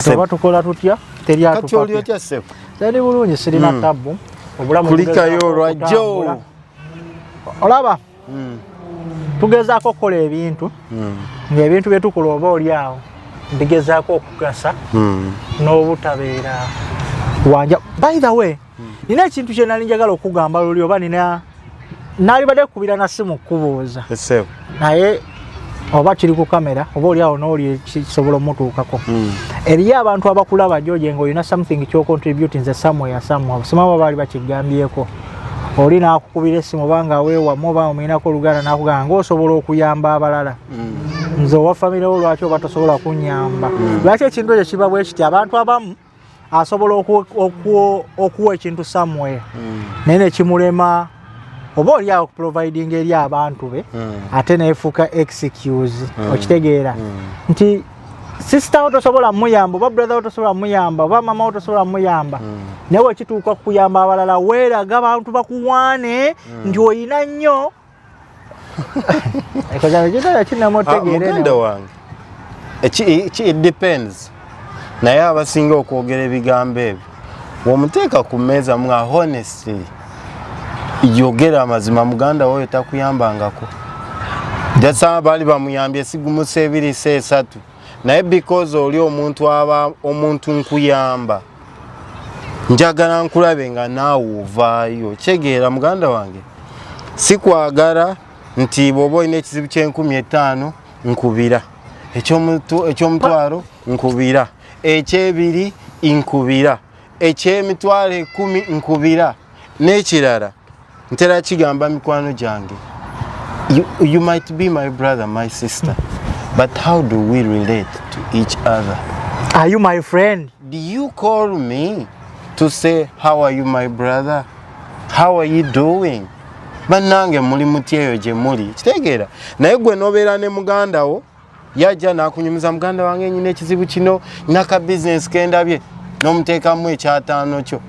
Soba tukola tutya teri atu kati oli otya sef teri bulungi sirina tabu obulamu kulikayo lwajjo olaba tugezaako okukola ebintu ng'ebintu bye tukola oba oli awo bigezaako okugasa n'obutabeera wanja. By the way nina ekintu kye nali njagala okugamba luli oba naalibadde kubira na simu kubuuza naye oba kiri ku kamera oba oli awo n'oli kisobola omutuukako. Eriyo abantu abakulaba George ng'olina something ky'ocontribute nze somewhere simaba baali bakigambyeko oli n'akukubira essimu oba nga weewamu oba omulinako oluganda n'akugamba ng'osobola okuyamba abalala nze owa famire wo lwaki oba tosobola kunnyamba lwaki ekintu ekyo kiba bwe kiti abantu abamu asobola okuwa ekintu somewhere naye nekimulema oba oli awo providing eri abantu be ate neefuuka excuse okitegeera nti sister wo tosobola muyamba oba brother wo tosobola muyamba oba mama wo tosobola muyamba naye wekituuka kuyamba abalala weeraga abantu bakuwaane nti oyina nnyo muganda wange it depends naye abasinga okwogera ebigambo ebyo womuteeka ku mmeeza mwa honestly yogera amazima muganda woyo takuyambangako jasa baali bamuyambye sigumu sebiri sesatu naye because oli omuntu aba omuntu nkuyamba njagala nkulabe nga naawe ovaayo kyegeera muganda wange sikwagala nti bw'oba olina ekizibu kye15 nkubira ekyomutwalo nkubira ekyebiri nkubira eky'emitwalo 10 nkubira n'ekirala ntera kigamba mikwano gyange you might be my brother my sister but how do we relate to each other? Are you my friend? Do you call me to say how are you my brother? How are you doing? Banange muli mutyeyo gye muli kitegeera naye gwe nobeera ne muganda wo yajja n'akunyumiza muganda wange nyina ekizibu kino naka business kendabye n'omuteekamu ekyataano kyo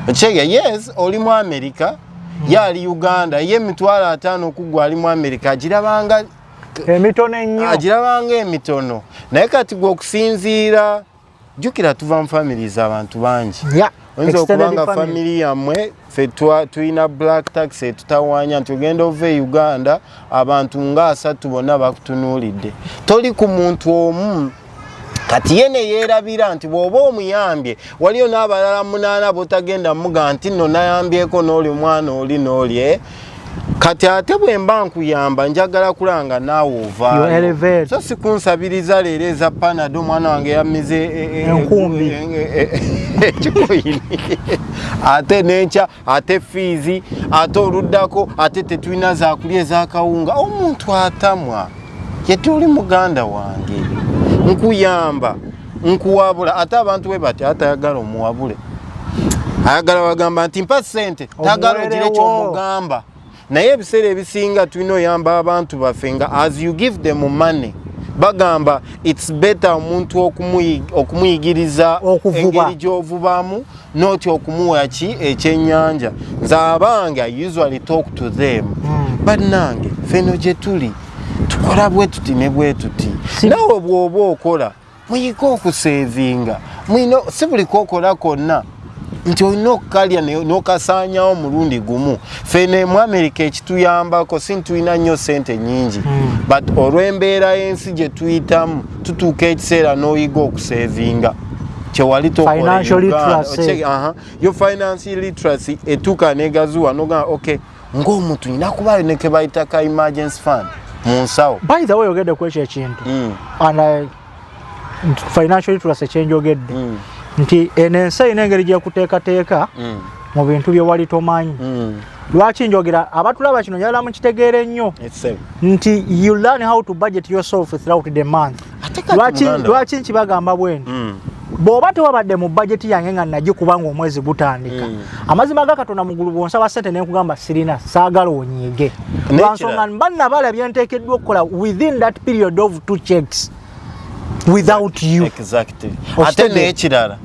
kitegeera yes oli mu America yali Uganda ye emitwalo 5 okugwa ali mu America agirabanga emitono ennyo agirabanga emitono naye kati gwe okusinziira jjukira tuva mu families abantu bangi oyinza okubanga family yammwe ffe tulina black taxi tutawaanya nti ogenda ova e Uganda abantu nga 3 bonna bakutunuulidde toli ku muntu omu kati ye ne yeerabira nti bw'oba omuyambye waliyo n'abalala 8 botagenda muga nti nno nayambyeko n'oli mwana oli n'oli kati ate bwe mba nkuyamba njagala kulanga naawe ovaayo so sikunsabiriza leero eza panado omwana wange yamize enkumbi ekikoyini ate n'enkya ate fiizi ate oluddako ate tetulina zakulya ez'akawunga omuntu atamwa ye tuli muganda wange nkuyamba nkuwabula ate abantu bwe bati atayagala omuwabule ayagala wagamba nti mpa ssente tagala ogire kyomugamba naye ebiseera ebisinga tulina oyamba abantu baffe nga as you give them money bagamba it's better omuntu okumuyigiriza engeri gy'ovubamu noti okumuwa ki ekyennyanja nze abange I usually talk to them but nange feno gye tuli tukola bwe tuti ne bwe tuti nawe bw'oba okola muyike okuseevinga si buli kokola konna nti olina okukalya n'okasaanyawo mulundi gumu fene mu America ekituyambako si ntulina nnyo sente nyingi but olw'embeera y'ensi gye tuyitamu tutuuka ekiseera n'oyiga okuseevinga kyewali tokola yo financial literacy etuuka negazuwa nogamba okay ng'omuntu nina kubayo ne ke bayita ka emergency fund mu nsawo. By the way ogedde ku ekyo ekintu and financial literacy kyenjogedde nti enensi erina engeri gyekuteekateeka mu bintu bye wali tomanyi lwaki njogera abatulaba kino njagala mukitegeere nnyo nti you learn how to budget yourself throughout the month. Lwaki nkibagamba bwenti bw'oba tewabadde mu budget yange nga nagikuba ng'omwezi gutandika amazima ga Katonda mu ggulu bw'onsaba ssente ne nkugamba sirina saagala onyiige lwansonga mba nabalabye nteekeddwa okukola within that period of 2 checks without you. Exactly. Ate n'ekirala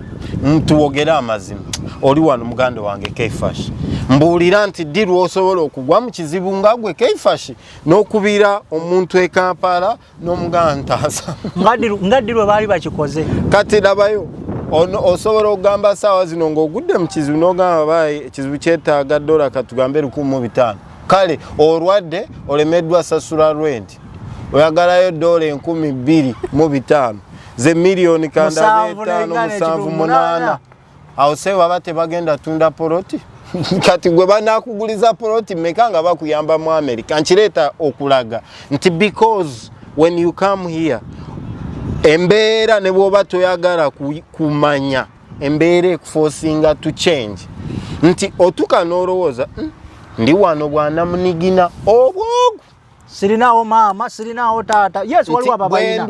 tuwogera amazima oli wano muganda wange Keifashi mbuulira nti ddi lw'osobola okugwa mu kizibu nga gwe Keifashi n'okubira omuntu e Kampala n'omuganda ntaasa nga ddi lwe baali bakikoze kati labayo osobola okugamba saawa zino ng'ogudde mu kizibu n'ogamba bayi ekizibu kyetaaga $1 katugambe 1,500 kale olwadde olemeddwa sasula rent oyagalayo $2,250 ze miliyoni kanda 5,7,8 awo se baba tebagenda tunda poloti kati gwe banakuguliza poloti mmeka nga bakuyamba mu America nkireeta okulaga nti because when you come here embeera ne bwoba toyagala kumanya embeera ekuforcinga to change nti otuka n'olowooza ndi wano bwana munigina obwogu sirinawo maama sirinawo taata yes waliwo ababalina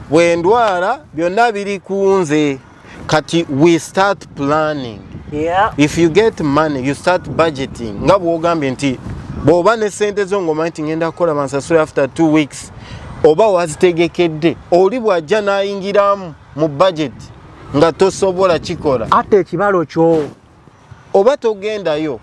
bwendwara byonna biri kunze kati we start planning if you get money you start budgeting nga bwogambye nti bw'oba ne sente zo ng'omanyi nti ngenda kukola bansasule after 2 weeks oba wazitegekedde oli bw'ajja n'ayingiramu mu budget nga tosobola kikola ate ekibalo kyo oba togendayo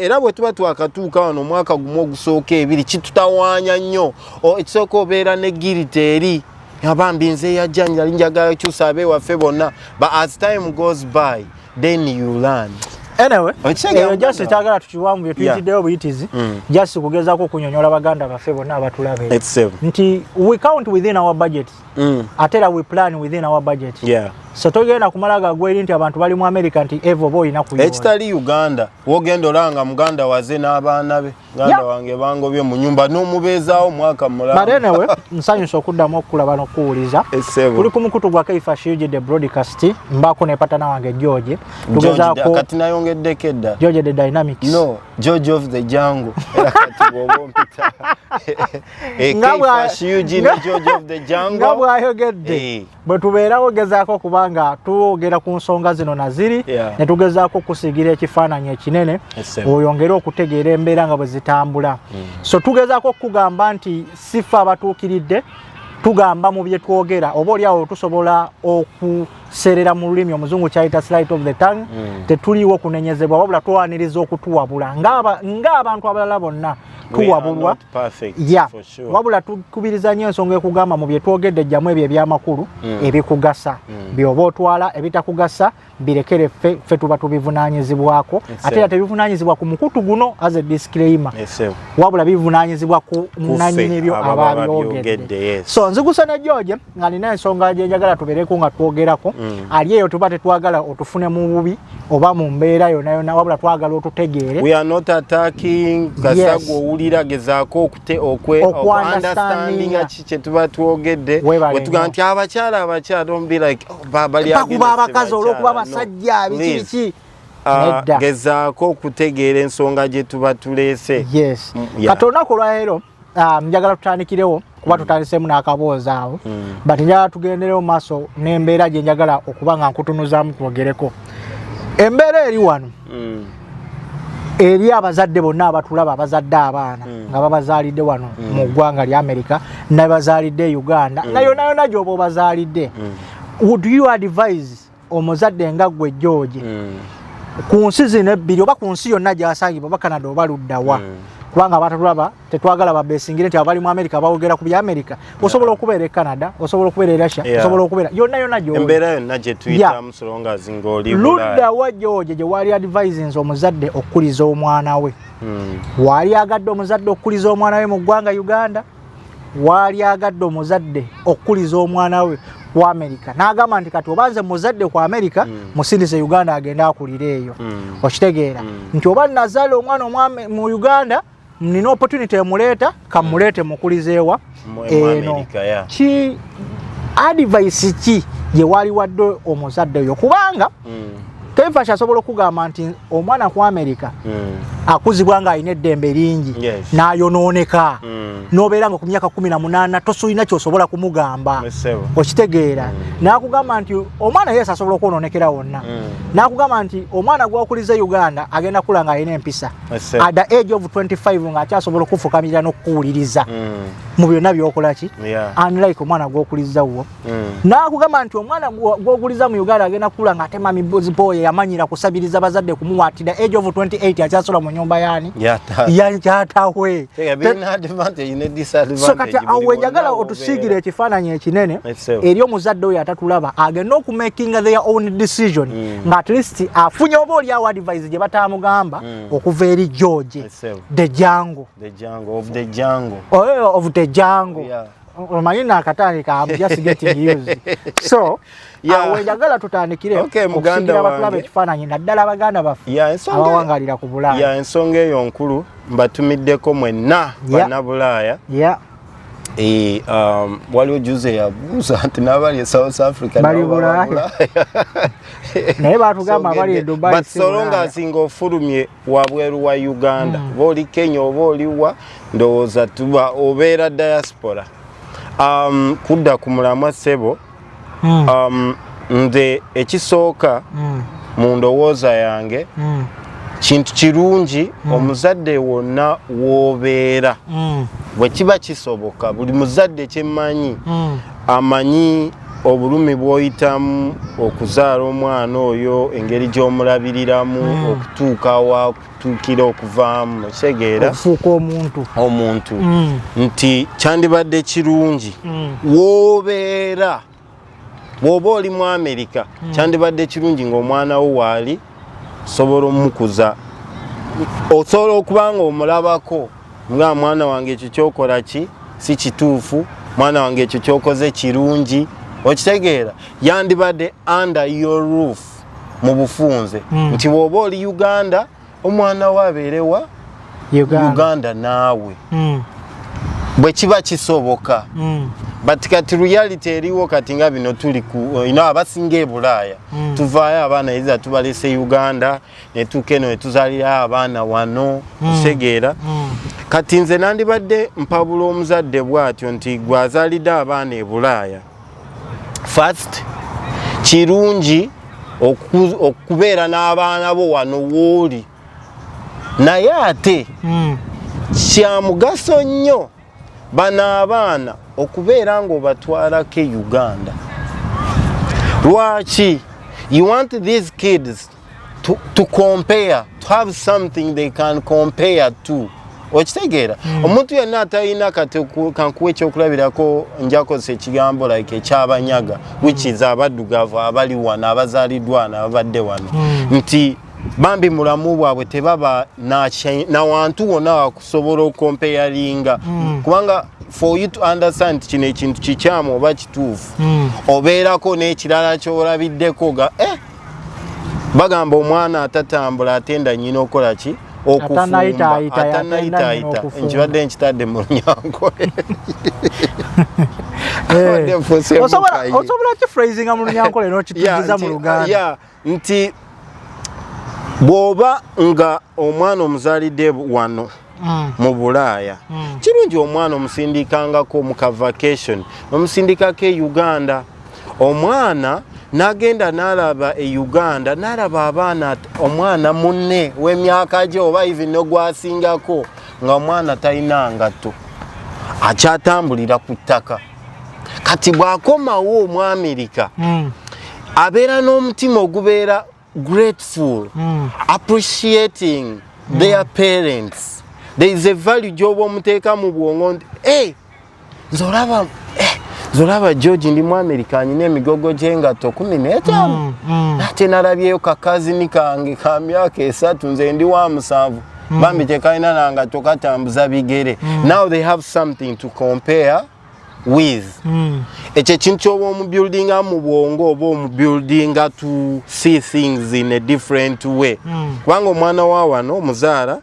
era bwe tuba twakatuuka wano omwaka gumu ogusooka ebiri kitutawaanya nnyo ekisooka obeera ne giriti eri abambi nze yajja njagala kyusa abewaffe bonna but as time goes by then you learn anyway just kyagala tukiwamu bye tuyitiddeyo buyitizi just kugezaako okunyonyola baganda baffe bonna abatulabe nti we count within our budget ate era we plan within our budget so togenda kumala gagweri nti abantu bali mu America nti evo boy nakuyiwa ekitali Uganda wogenda olanga muganda waze n'abaana be ganda wange bangobye mu nyumba n'omubeezaawo mwaka mulamba but anyway nsanyusa okuddamu okulaba n'okuwuliza kuli ku mukutu gwa Keifashi the broadcast mbaako nepatana wange George tugezaako kati nayongedde kedda George the dynamics no George of the jungle era kati bwobompita Keifashi Eugene George of the jungle nga bwayogedde bwe tubeerawo gezaako kubanga tuwogera ku nsonga zino naziri ne tugezaako kusigira ekifaananyi ekinene oyongere okutegeera embeera nga bwe zitambula so tugezaako okugamba nti sifa abatuukiridde tugamba mu bye twogera oba oliawo tusobola okuserera mu lulimi omuzungu kyayita slide of the tongue tetuliwo kunenyezebwa wabula twaniriza okutuwabula ng'abantu abalala bonna tuwabulwa wabula tukubiriza nnyo ensonga ekugamba mu bye twogedde ejjamu ebyo ebyamakulu ebikugasa byoba otwala ebitakugasa birekere ffe tuba tubivunaanyizibwako ate era tebivunaanyizibwa ku mukutu guno as a disclaimer wabula bivunaanyizibwa ku nannyini ebyo ababyogedde so nzigusa ne George nga nina ensonga gye njagala tubeereko nga twogerako ali eyo tuba tetwagala otufune mu bubi oba mu mbeera yonna wabula twagala otutegeere we are not attacking kasago owulira gezaako understanding kye tuba twogedde wetuga nti abakyala don't be like bali bakuba abakazi olw'okuba basajja biki gezaako okutegeera ensonga gye tuba tuleese kati olunaku olwaleero njagala tutandikirewo kuba tutandisemu n'akaboozi awo but njagala tugenderewo maaso n'embeera gye njagala okuba nga nkutunuzaamu twogereko embeera eri wano eri abazadde bonna abatulaba abazadde abaana nga babazaalidde wano mu ggwanga lya America nabazaalidde Uganda na yonna gy'oba obazaalidde would you advise omuzadde nga ggwe George ku nsi zino ebbiri oba ku nsi yonna gy'asangibwa oba Canada oba luddawa kubanga abatulaba tetwagala babesingire nti abali mu America bawogera ku bya America osobola okubeera e Canada osobola okubeera e Russia osobola okubeera yonna gy'oli embeera yonna gye tuyitamu solonga zingoli luddawa George gye wali advising omuzadde okukuliza omwana we wali agadde omuzadde okukuliza omwana we mu ggwanga Uganda wali agadde omuzadde okukuliza omwana we ku America n'agamba nti kati obanze muzadde ku America musindise Uganda agenda akulira eyo okitegeera nti oba nazaala omwana mu Uganda nina opportunity emuleeta kamuleete mukulizeewa eno ki advice ki gye wali wadde omuzadde oyo kubanga Keifashi asobola okugamba nti omwana ku America akuzibwa nga alina eddembe lingi n'ayonooneka n'obeera nga ku myaka 18 tosulina ky'osobola kumugamba okitegeera n'akugamba nti omwana yesu asobola okwonoonekera wonna n'akugamba nti omwana gw'okuliza Uganda agenda kula nga alina empisa at the age of 25 ng'akyasobola okufukamira n'okuwuliriza mu byonna by'okola ki unlike omwana gw'okuliza wo n'akugamba nti omwana gw'okuliza mu Uganda agenda kula ng'atema mibozipoye yamanyira kusabiriza bazadde kumuwa at the age of 28 akyasola mu nyumba yaani yatawe so kati awo njagala otusiigire ekifaananyi ekinene eri omuzadde oyo atatulaba agenda okumakinga their own decision nga at least afunye oba oli awo advice gye batamugamba okuva eri George the Django of the Django omanyi nakatandika I'm just getting used so awo njagala tutandikire okusigira batulaba ekifaananyi naddala abaganda baffe abawangalira ku Bulaaya ensonga eyo nkulu mbatumiddeko mwenna bannabulaaya waliwo juze yabuuza nti n'abali e South Africa bali Bulaaya naye batugamba abali e Dubai but solonga asinga ofulumye wabweru wa Uganda boli Kenya oba oliwa ndowooza tuba obeera diaspora kudda ku mulamwa ssebo nze ekisooka mu ndowooza yange kintu kirungi omuzadde wonna w'obeera bwe kiba kisoboka buli muzadde kyemmanyi amanyi obulumi bw'oyitamu okuzaala omwana oyo engeri gy'omulabiriramu okutuuka wa kutuukira okuvaamu okitegeera okufuuka omuntu nti kyandibadde kirungi w'obeera bw'oba oli mu Amerika kyandibadde kirungi ng'omwana wo waali sobola omukuza osobola okuba nga omulabako nga mwana wange ekyo kyokola ki si kituufu mwana wange ekyo kyokoze kirungi okitegeera yandibadde under your roof mu bufunze nti bw'oba oli Uganda omwana we abeerewa Uganda naawe bwe kiba kisoboka but kati reality eriwo kati nga bino tuli ku abasinga e Bulaaya tuvaayo abaana iza tubalese Uganda ne tukeno ne tuzalira abaana wano kusegeera kati nze nandibadde mpabula omuzadde bw'atyo nti gwazalidde abaana e Bulaaya first kirungi okubeera n'abaana bo wano wooli naye ate kya mugaso nnyo bano abaana okubeera ng'obatwalako Uganda. Lwaki? You want these kids to compare, to have something they can compare to. Okitegeera omuntu yenna atalina kankuwa ekyokulabirako njakozesa ekigambo like ekyabanyaga which is abaddugavu abali wano abazaaliddwa wano ababadde wano nti bambi mulamu bwabwe tebaba na wantu wonna wakusobola okompeyalinga kubanga for you to understand kino ekintu kikyamu oba kituufu obeerako n'ekirala ky'olabiddeko ga bagamba omwana atatambula atenda nnyina okola ki okufumba atanayitaayita nkibadde nkitadde mu Lunyankole osobola kifrazinga mu Lunyankole n'okitugiza mu Luganda nti bw'oba nga omwana omuzaalidde wano mu Bulaaya kirungi omwana omusindikangako mu ka vacation omusindikako e Uganda omwana n'agenda n'alaba e Uganda n'alaba abaana omwana munne w'emyaka gye oba even n'ogwasingako nga omwana talina ngatto akyatambulira ku ttaka kati bw'akomawo mu Amerika abeera n'omutima ogubeera grateful appreciating their parents. There is a value gy'oba omuteeka mu bwongo nti nzolaba George ndi mu Amerika nyina emigogo gy'engatto 15 ate nalabyeyo kakazini kange ka myaka 3 nze ndi wa 7 bambi tekalina nangatto katambuza bigere. Now they have something to compare with. Ekyo kintu ky'oba omubuildinga mu bwongo oba omubuildinga to see things in a different way. Kubanga omwana wa wano omuzaala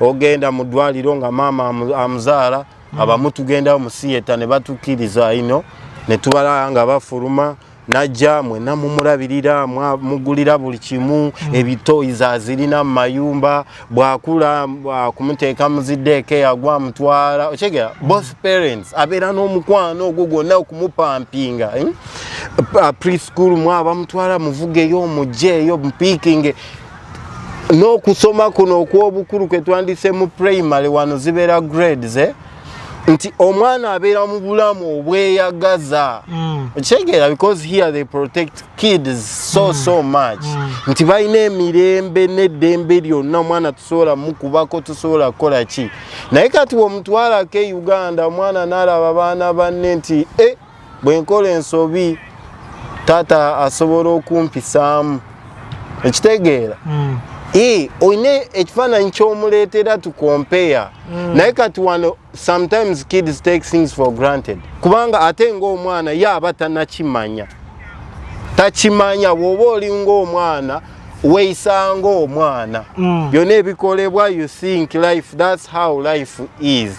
ogenda mu ddwaliro nga maama amuzaala abamu tugenda mu theatre ne batukkiriza ino ne tubalaba nga bafuluma najja mwena mumulabirira mugulira buli kimu ebitoyiza azirina mu mayumba bwakula kumuteeka muziddeeke yagwa mutwala okigera both parents abeera n'omukwano ogwo gwonna okumupampinga preschool mwaba mutwala muvugeyo omugyeeyo mupiikinge n'okusoma kuno okw'obukulu kwe twandise mu primary wano zibeera grades nti omwana abeera mu bulamu obweyagaza okitegeera because here they protect kids so much nti balina emirembe n'eddembe lyonna omwana tusobola mukubako tusobola kukola ki naye kati bw'omutwalako e Uganda omwana n'alaba abaana banne nti bwe nkola ensobi taata asobola okumpisaamu ekitegeera oyina ekifaananyi ky'omuleetera to compare naye kati wano sometimes kids take things for granted kubanga ate ng'omwana ye aba takimanya bw'oba oli ng'omwana weeyisa ng'omwana byonna ebikolebwa you think life that's how life is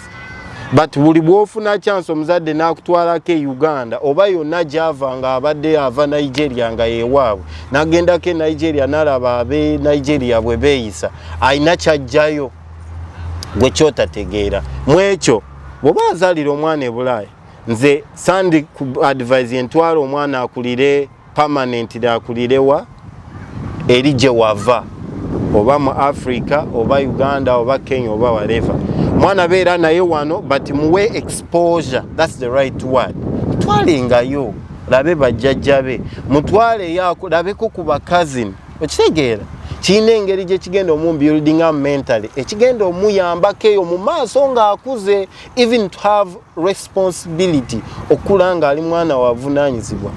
but buli bw'ofuna chance omuzadde n'akutwalako e Uganda oba yonna gy'ava ng'abadde ava Nigeria nga yeewaabwe n'agendako e Nigeria n'alaba ab'e Nigeria bwe beeyisa alina kyajjayo gwe kyotategeera mu ekyo bw'oba azaalira omwana e Bulaaya nze sandi ku advise entwala omwana akulire permanent akulirewa eri gye wava oba mu Africa oba Uganda oba Kenya oba whatever mwana beera naye wano but muwe exposure that's the right word mutwalengayo labe bajjajjabe mutwale yako labeko ku bakazini okitegeera kiina engeri gye kigenda omubuilding up mentally ekigenda omuyambako eyo mu maaso ng'akuze even to have responsibility okula nga ali mwana wavunaanyizibwa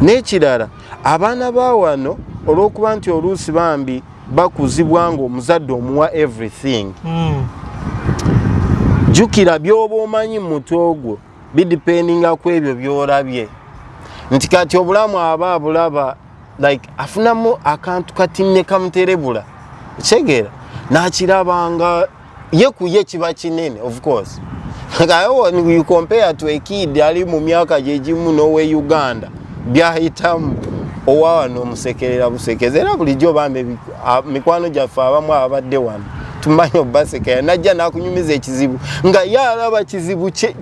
n'ekirala abaana ba wano olw'okuba nti oluusi bambi bakuzibwa ng'omuzadde omuwa everything jukira byoba omanyi mu mutwe ogwo bidependinga ku ebyo by'olabye nti kati obulamu aba abulaba like afunamu akantu katinne kamuterebula kitegeera n'akirabanga ye ku ye kiba kinene of course when you compare to a kid ali mu myaka gye gimu n'owe Uganda byayitamu owawa n'omusekerera busekeze era bulijjo bambe mikwano gyaffe abamu abadde wano tumanyi obasekera najja n'akunyumiza ekizibu nga yalaba kizibu kye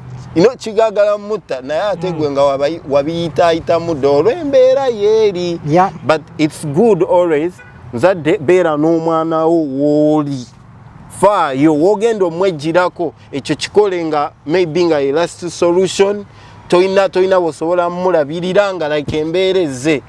kigagala mutta naye ate gwe nga wabiyitaayita mudde olw'embeera yeeri but it's good always nzadde beera n'omwana wo wooli faayo wogenda omwejjirako ekyo kikole nga maybe nga last solution toyina bosobola mulabirira nga like embeera ezze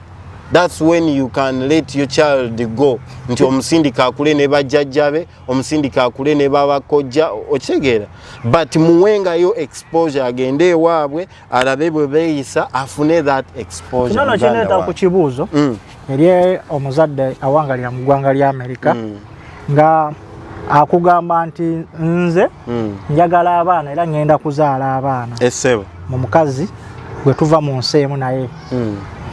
that's when you can let your child go nti omusindika akule ne bajjajjabe omusindika akule ne babakojja okitegeera but muwengayo exposure agende ewaabwe alabe bwe beeyisa afune that exposure kino kineeta ku kibuuzo eri omuzadde awangalira mu ggwanga lya Amerika nga akugamba nti nze njagala abaana era ngenda kuzaala abaana mu mukazi gwe tuva mu nsi emu naye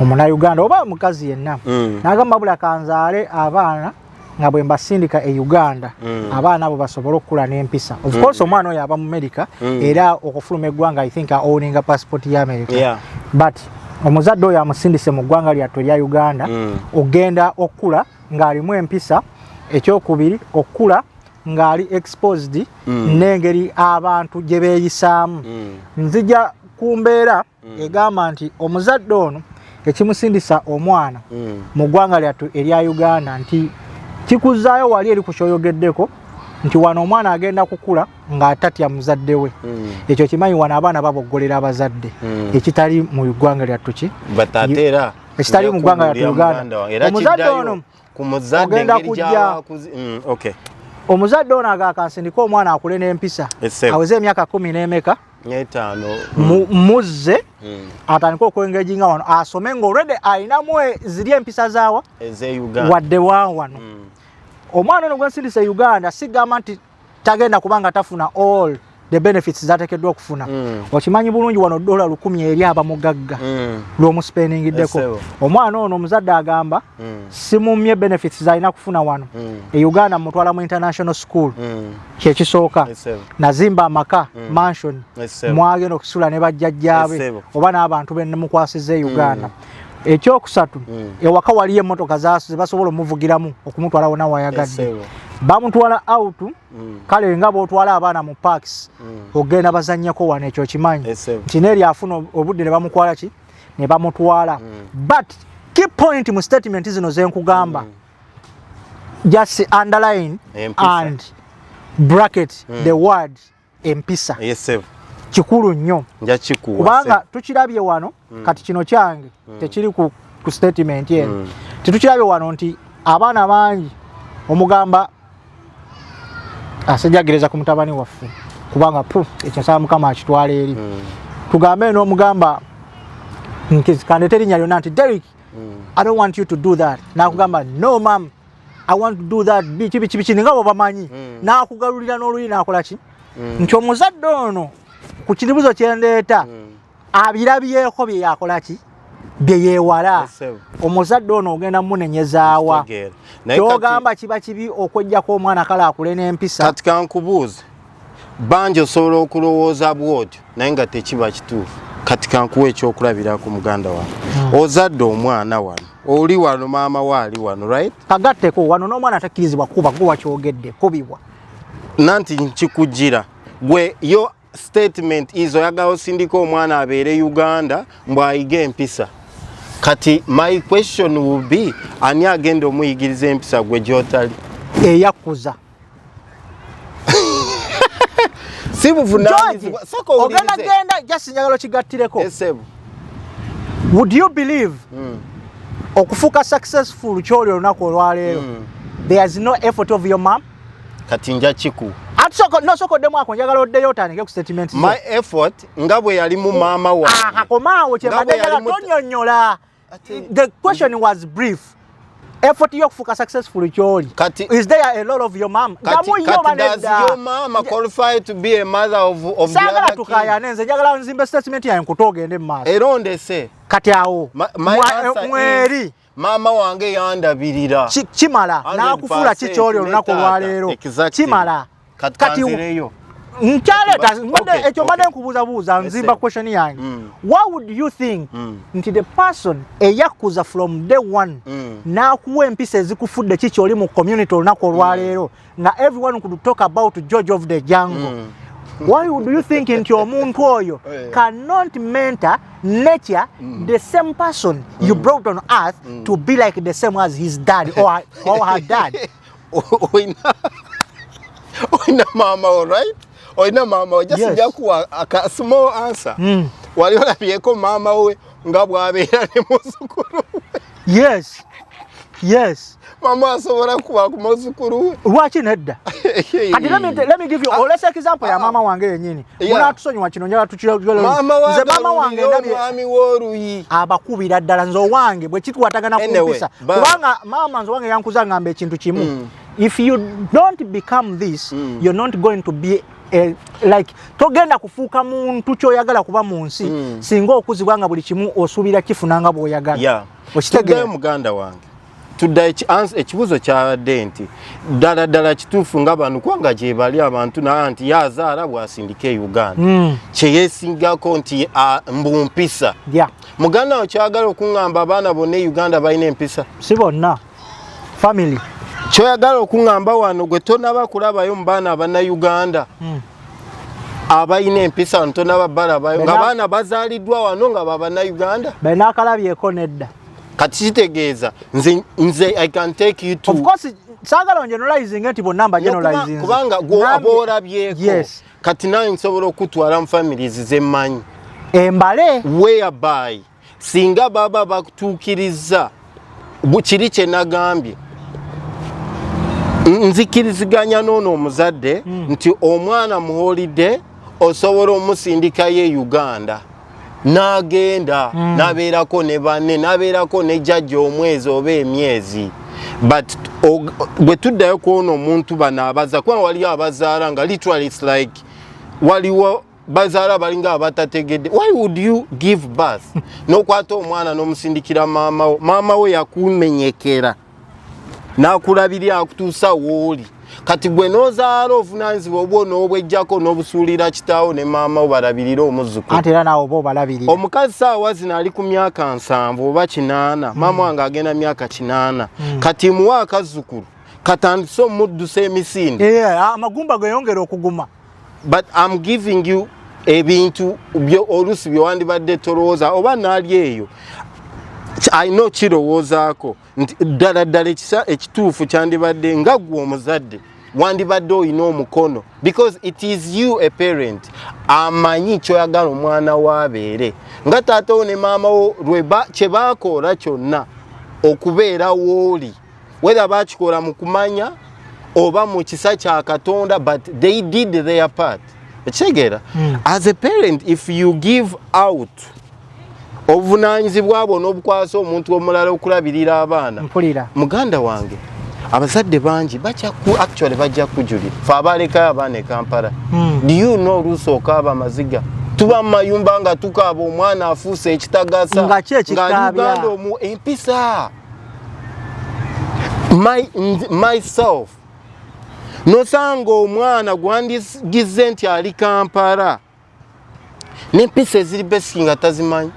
omuna Uganda oba mukazi yenna n'agamba bula kanzaale abaana nga bwe mbasindika e Uganda abaana abo basobole okukula n'empisa of course omwana oyo aba mu America era okufuluma eggwanga I think owninga passport ya America but omuzadde oyo amusindise mu ggwanga lyattu lya Uganda ogenda okukula ng'alimu empisa ekyokubiri okukula ng'ali exposed n'engeri abantu gye beeyisaamu nzija ku mbeera egamba nti omuzadde ono ekimusindisa omwana mu ggwanga lyattu erya Uganda nti kikuzaayo wali eri ku kyoyogeddeko nti wano omwana agenda kukula ng'atatya muzadde we ekyo kimanyi wano abaana baboggolera abazadde ekitali mu ggwanga lyattu ki ekitali mu ggwanga lyattu Uganda omuzadde ono ogenda kujja omuzadde ono agakansindika omwana akule n'empisa aweze emyaka 10 n'emeka muzze atandika okwengejinga wano asome ng'olwedde alinamu ziri empisa zaawa wadde wano omwana ono gwensindisa Uganda sigamba nti tagenda kubanga tafuna all the benefits zateekeddwa okufuna okimanyi bulungi wano $100 eri abamugagga lw'omuspendingiddeko omwana ono omuzadde agamba simumye benefits zalina kufuna wano e Uganda mutwala mu international school kyekisooka nazimba amaka mansion mwagenda okusula ne bajjajjaabe oba n'abantu be mukwasiza e Uganda ekyokusatu ewaka waliyo emmotoka zebasobola omuvugiramu okumutwala wona wayagadde bamutwala out kale nga bwotwala abaana mu parks ogenda bazannyako wano ekyo kimanyi nti neeri afuna obudde ne bamukwala ki ne bamutwala but key point mu statement zino zenkugamba just underline and bracket the word empisa kikulu nnyo kubanga tukirabye wano kati kino kyange tekiri ku statement eno tetukirabye wano nti abaana bangi omugamba asejagereza ku mutabani waffe kubanga ekyasaba mukama akitwala eri tugambe n'omugamba kandeta erinnya lyonna nti Derek I don't want you to do that nakugamba no mom I want to do that biki nga bobamanyi nakugalulira n'oluyi nakola ki nti omuzadde ono ku kiribuzo kyendeeta abirabyeko bye yakola ki bye yeewala omuzadde ono ogenda munenyezaawa kyogamba kiba kibi okwejjako omwana kale akule n'empisa kati kankubuuze bangi osobola okulowooza bwotyo naye nga tekiba kituufu kati kankuwa ekyokulabirako muganda wange ozadde omwana wano oli wano maama waali wano right kagatteko wano n'omwana takkirizibwa kuba gwe kyogedde kubibwa nanti nkikugira gwe yo statement izo oyagala osindika omwana abeere Uganda mbw'ayiga empisa kati my question will be ani agenda omuyigiriza empisa gwe gyotali eyakuza sibuvunaanyizibwa soko ogenda genda just njagala kigattireko would you believe okufuuka successful kyoli olunaku olwaleero there is no effort of your mom kati nja kiku nosokoddemu ako njagala oddeyo otandike ku statement my effort nga bwe yali mu maama wange akomaawo kyembadde njagala tonyonnyola the question was brief effort yokufuuka successful kyoli is there a lot of your mom kati does your mama qualify to be a mother of the sagala tukayane nze njagala nzimbe statement yange kutogende mu maaso erondese kati awo mweri mama wange yandabirira kimala nakufuula kikyoli olunaku olwaleero kimala kati nkyaleeta ekyo mbadde nkubuuzabuuza nzimba question yange what would you think nti the person eyakuza from day one n'akuwa empisa ezikufudde kikyoli mu community olunaku olwaleero nga everyone could talk about George of the Jungle why would you think nti omuntu oyo cannot mentor nature the same person you brought on earth to be like the same as his dad or her dad oina mama alright oina mama just nja kuwa a small answer wali olabyeko mama we nga bwabeera ne muzukuru yes mama asobola kuba ku muzukuru we lwaki nedda kati let me give you let's example ya mama wange yenyini munatusonyiwa kino njala nze mama wange mwami w'oluyi abakubira ddala nze owange bwe kitwatagana kumpisa kubanga mama nze owange yankuza ngamba ekintu kimu if you don't become this you're not going to be like togenda kufuuka muntu kyoyagala kuba mu nsi singa okuzibwa nga buli kimu osuubira kifunanga bw'oyagala okitegeera muganda wange tudda ekibuzo kyabadde nti ddala kituufu nga bano kubanga gye bali abantu naye nti yazaala bw'asindika e Uganda kyeyeesingako nti mbumpisa muganda wo kyagala okuŋŋamba abaana bonna e Uganda balina empisa si bonna family kyoyagala okuŋŋamba wano gwe tonaba kulabayo mu baana abannauganda abalina empisa ntonaba balabayo nga baana bazaaliddwa wano nga babannauganda benakalabyeko nedda kati kitegeeza nze I can take you to of course sagala generalizing nti bonna mba generalizing kubanga gw'aboolabyeko kati nawe nsobola okutwala mu families zemmanyi embale whereby singa baba bakutuukiriza kiri kye nagambye nzikiriziganya n'ono omuzadde nti omwana mu holiday osobola omusindikayo e Uganda n'agenda n'abeerako ne banne n'abeerako ne jjajja omwezi oba emyezi but bwe tuddayo kwona omuntu bano abaza kuba waliyo abazaala nga literally it's like waliwo bazaala balinga abatategedde why would you give birth n'okwata omwana n'omusindikira maama we yakumenyekera n'akulabirira akutuusa wooli kati gwe nozaala ovunaanyizibwa obwo n'obwejjako n'obusuulira kitaawo ne maama obalabirira omuzzukulu ate era naawe oba obalabirira. Omukazi saawa zino ali ku myaka 7 oba 8 maama wange agenda myaka 8 kati muwa akazzukulu katandise omuddusa emisinde amagumba geyongera okuguma. But I'm giving you ebintu oluusi byewandibadde tolowooza oba naali eyo I know kirowoozaako nti ddala ekituufu kyandibadde nga gwe omuzadde wandibadde olina omukono because it is you a parent amanyi kyoyagala omwana waabeere nga taatawo ne maama wo kye baakola kyonna okubeera wooli whether baakikola mu kumanya oba mu kisa kya Katonda but they did their part. Ekitegeera as a parent if you give out obuvunaanyizibwa bwo n'obukwasa omuntu omulala okulabirira abaana muganda wange abazadde bangi actually bajja kujulira fe abalekayo abaana e Kampala do you know oluusooka aba amaziga tuba mu mayumba nga tukaaba omwana afuuse ekitagasa nga Uganda empisa myself nosanga omwana gwandigize nti ali Kampala n'empisa eziri basic nga tazimanyi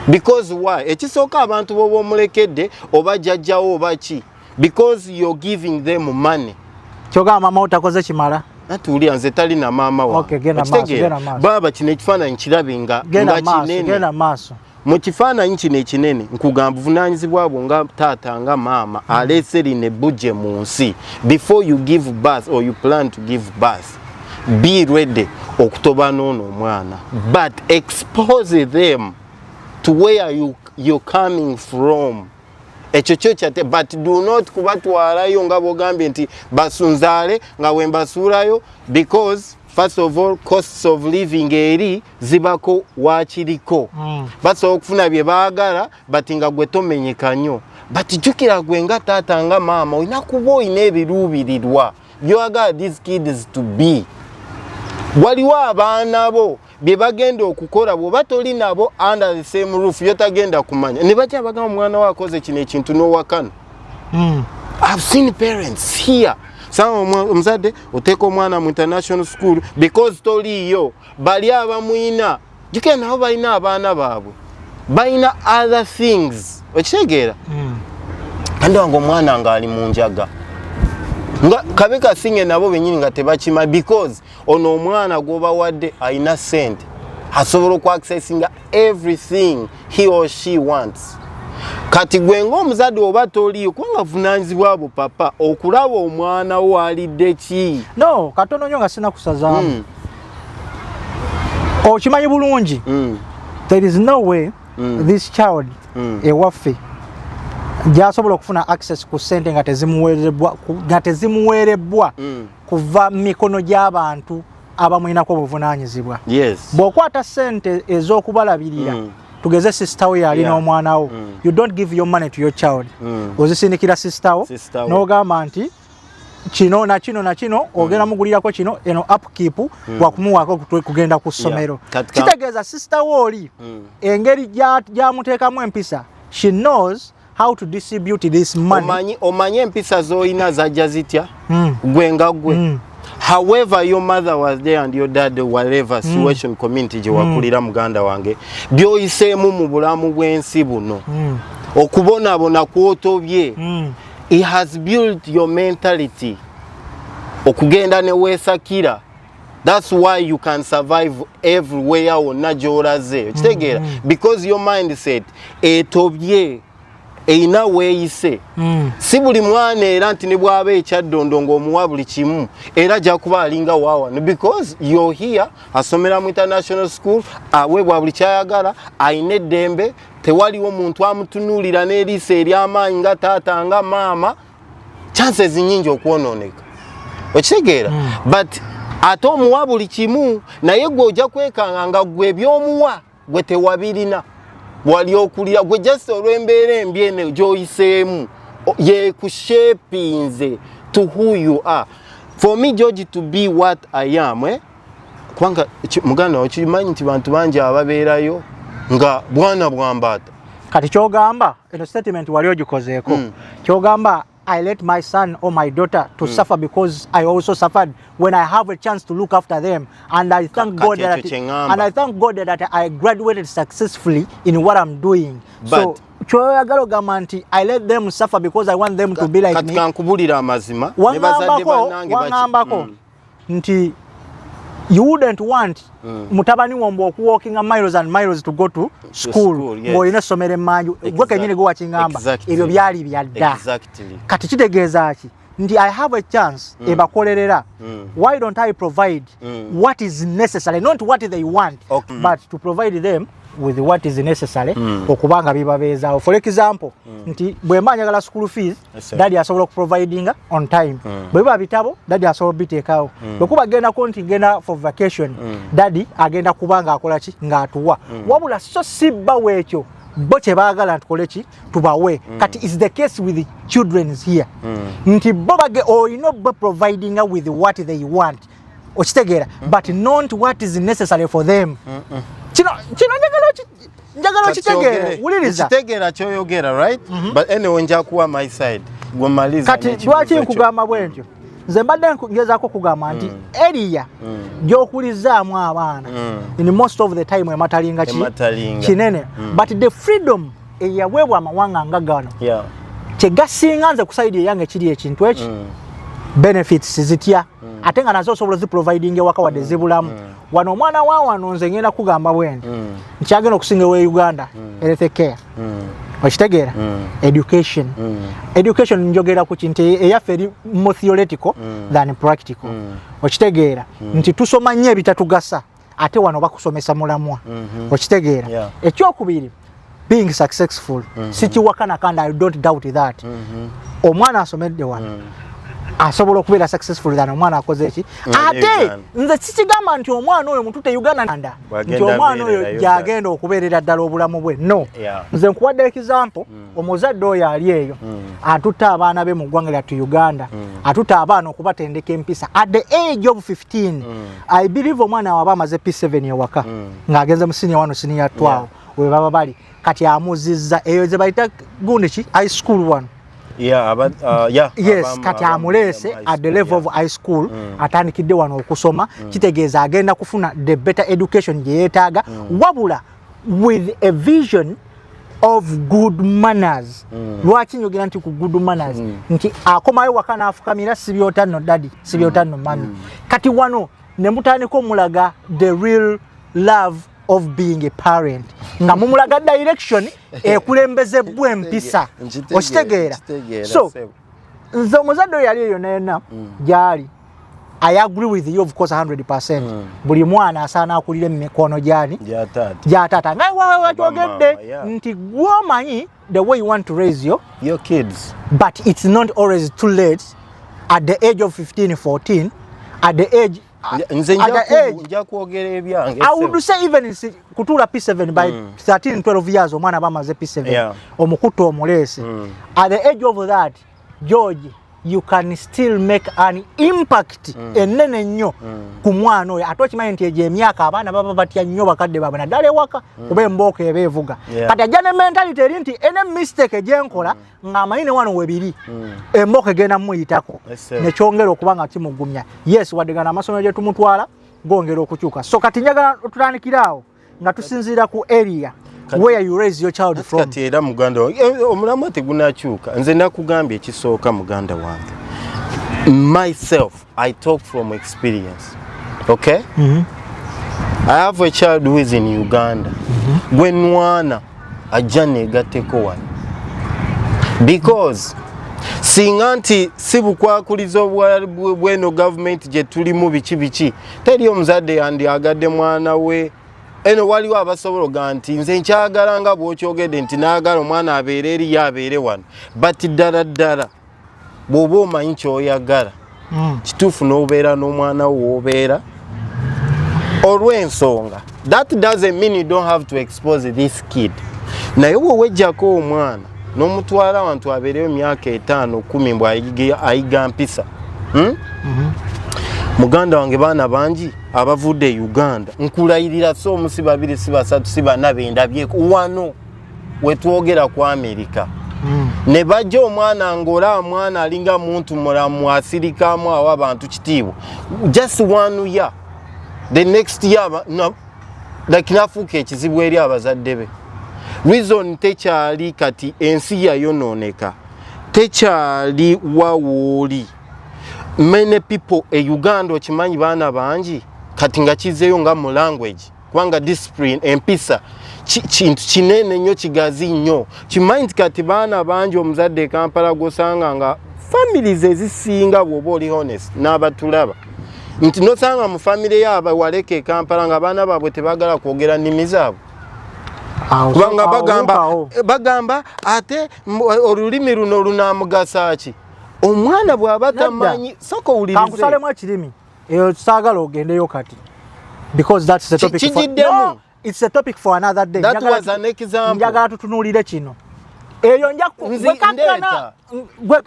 because why ekisooka abantu boba omulekedde oba jjajjawo oba ki because you're giving them money kyogamba maama otakoze kimala natuulira nze tali na maama wange baba kino ekifaananyi kirabe nga kinene mu kifaananyi kino ekinene nkugamba buvunaanyizibwa bwo nga taata nga maama aleese lino ebbujje mu nsi before you give birth or you plan to give birth be ready okutoba n'ono omwana but expose them to where you're coming from. Ekyo kyate but do not kubatwalayo nga bogambye nti basunzaale nga wembasuulayo because first of all costs of living eri zibako wakiriko basobola okufuna bye baagala but nga gwe tomenyeka nnyo but jjukira gwe nga taata nga maama olina kuba olina ebiruubirirwa by'oyagala these kids to be. Waliwo abaana bo bye bagenda okukola bw'oba toli nabo under the same roof yotagenda kumanya ne bajja bagamba omwana we akoze kino ekintu n'owakana. I've seen parents here omuzadde oteeka omwana mu international school because toliiyo bali abamuyina jukira nabo balina abaana baabwe balina other things okitegeera kandi wange omwana ng'ali mu njaga nga kabe kasinge nabo benyini nga tebakima because ono omwana gwobawadde alina sente asobola oku accessinga everything he or she wants. Kati gwe ng'omuzadde oba toliyo kubanga vunaanyizibwa bwo papa okulaba omwana wo alidde ki no katono nnyo nga sina kusazaamu okimanyi bulungi there is no way this child ewaffe gyasobola okufuna access ku ssente nga tezimuweerebbwa kuva mu mikono gy'abantu abamwinako obuvunaanyizibwa. Bw'okwata ssente ez'okubalabirira tugeze sister we yalina omwana wo you don't give your money to your child ozisindikira sister wo n'ogamba nti kino na kino na kino ogenda mugulirako kino eno upkeep wakumuwaako kugenda ku ssomero kitegeeza sister wo oli engeri gyamuteekamu empisa she knows how to distribute this money. Omanye empisa z'olina zajja zitya gwe nga gwe however your mother was there and your dad whatever situation community gye wakulira muganda wange by'oyiseemu mu bulamu bw'ensi buno okubonaabona kw'otobye it has built your mentality okugenda ne weesakira. That's why you can survive everywhere wonna gy'olaze okitegeera because your mindset etobye eina weeyise si buli mwana era nti ne bw'aba ekyaddondo ng'omuwa buli kimu era ajja kuba alinga waawano because you're here asomera mu international school aweebwa buli kyayagala ayina eddembe tewaliwo muntu amutunuulira n'eriisa ery'amaanyi nga taata nga maama chances nyingi okwonooneka okitegeera but ate omuwa buli kimu naye gwe ojja kwekanga nga gwe ebyomuwa gwe tewabirina wali okulira gwe just olw'embeera embi eno gy'oyiseemu yekushapinze to who you are. For me George to be what I am kubanga muganda okimanyi nti bantu bangi ababeerayo nga bwana bwambaata kati kyogamba eno statement wali ogikozeeko kyogamba I let my son or my daughter to suffer because I also suffered when I have a chance to look after them. And I thank God that I graduated successfully in what I'm doing. But I let them suffer because I want them to be like me. You wouldn't want mutabani wombo walking miles and miles to go to school. Exactly. I have a chance. Why don't I provide what is necessary? Not what they want, but to provide them with what is necessary. For example, bwe school fees, daddy asobola providing on time. Bwe bitabo, daddy asobola bitekawo. Bwe kuba genda konti genda for vacation, daddy agenda kubanga akola ki ng'atuwa. Wabula so sibba wekyo bo kye baagala tukolechi tubawe. Kati is the case with the children here. Nti bo bage bo providing with what they want. Okitegeera, but not what is necessary for them. Njagalo kitegeera kyoyogera, right? But anyway nja kuwa my side gwemaliza kati lwaki nkugamba bwentyo nze mbadde ngezaako kugamba nti area gy'okulizaamu abaana in most of the time ematalinga kinene, but the freedom eyaweebwa amawanga nga gano kyegasinga nze ku side eyange kiri ekintu eki benefits zitya ate nga nazo osobola ziproviding ewaka wadde zibulamu. Wano omwana wa wano nze ngenda kugamba bwene nkyagenda okusinga ewa Uganda health care okitegeera education njogera ku kintu eyaffe eri more theoretical than practical okitegeera nti tusoma nnyo ebitatugasa ate wano bakusomesa mulamwa okitegeera. Ekyokubiri being successful sikiwakana kandi I don't doubt that omwana asomedde wano asobola okubeera successful than omwana akoze eki ate nze kikigamba nti omwana oyo mutute Uganda nti omwana oyo gyagenda okubeerera ddala obulamu bwe no. Nze nkuwadde example omuzadde oyo ali eyo atutta abaana be mu ggwanga lyattu Uganda atutta abaana okubatendeka empisa at the age of 15 I believe omwana waba amaze P7 ewaka ng'agenze mu senior 1 senior 12 we baba bali kati amuzizza eyo ze bayita gundi ki high school 1. Yes, kati amulese at the level of high school atandikidde wano okusoma kitegeeza agenda kufuna the better education gye yeetaaga wabula with a vision of good manners. Lwaki njogera nti ku good manners nti akomayo waka n'afukamira sibyotanno daddy sibyotanno mami kati wano ne mutandika omulaga the real love of being a parent nga mumulaga direction ekulembezebwa empisa okitegeera. So nze omuzadde oyo yali eyo nena gyali I agree with you of course 100%. Buli mwana asaana akulira emikono gyani gyataata nga wakyogedde nti gwomanyi the way you want to raise your kids, but it's not always too late at the age of 15-14 at the age I would say even kutula P7 by 13-12 years omwana bamaze P7 omukutu omulese at the age of that George you can still make an impact enene nnyo ku mwana oyo ate okimanyi nti egyo emyaka abaana baba batya nnyo bakadde baabwe naddala ewaka kuba embooka ebeevuga kati ajja ne mentality eri nti ene mistake egyenkola ng'amanyi ne wano webiri embooka egenda muyitako nekyongera okuba nga kimugumya. Yes wadde gana amasomero gye tumutwala gongera okukyuka. So kati njagala tutandikiraawo nga tusinziira ku area where you raise your child from. Kati era muganda omulamu tegunakyuka. Nze nakugambye ekisooka muganda wange. Myself, I talk from experience. Okay? I have a child who is in Uganda. When mwana ajja neegatteko wano. Because singa nti si bukwakuliza bweno government gye tulimu biki teri omuzadde yandyagadde mwana we. Eno waliwo abasobola nti nze nkyagala nga bw'okyogedde nti naagala omwana abeere eri yabeere wano but ddala bw'oba omanyi ky'oyagala kituufu n'obeera n'omwana wo w'obeera olw'ensonga that doesn't mean you don't have to expose this kid. Naye bw'owejjako omwana n'omutwala wantu abeereyo emyaka 5-10 bw'ayiga mpisa muganda wange baana bangi abavudde Uganda nkulayirira so omusi 2 si 3 si 4 bendabyeko wano wetwogera ku America ne bajja omwana ngola mwana alinga muntu mulamu asirikamu awo abantu kitiibwa just 1 year the next year like nafuuka ekizibu eri abazadde be reason tekyali kati ensi yayonooneka tekyali wawooli many people e Uganda okimanyi baana bangi kati nga kizeeyo nga mu language kubanga discipline empisa kintu kinene nnyo kigazi nnyo kimanyi nti kati baana bangi omuzadde Kampala gosanga nga families ezisinga bw'oba oli honest n'abatulaba nti nosanga mu family yaaba waleke Kampala nga baana baabwe tebagala kwogera nnimi zaabwe kubanga bagamba ate olulimi luno lunamugasa ki omwana bw'aba tamanyi soko owulirize kankusalemu ekirimi eyo saagala ogendeyo kati because that's the topic for it's a topic for another day. That was an example. Njagala tutunuulire kino. Eyo njakukakana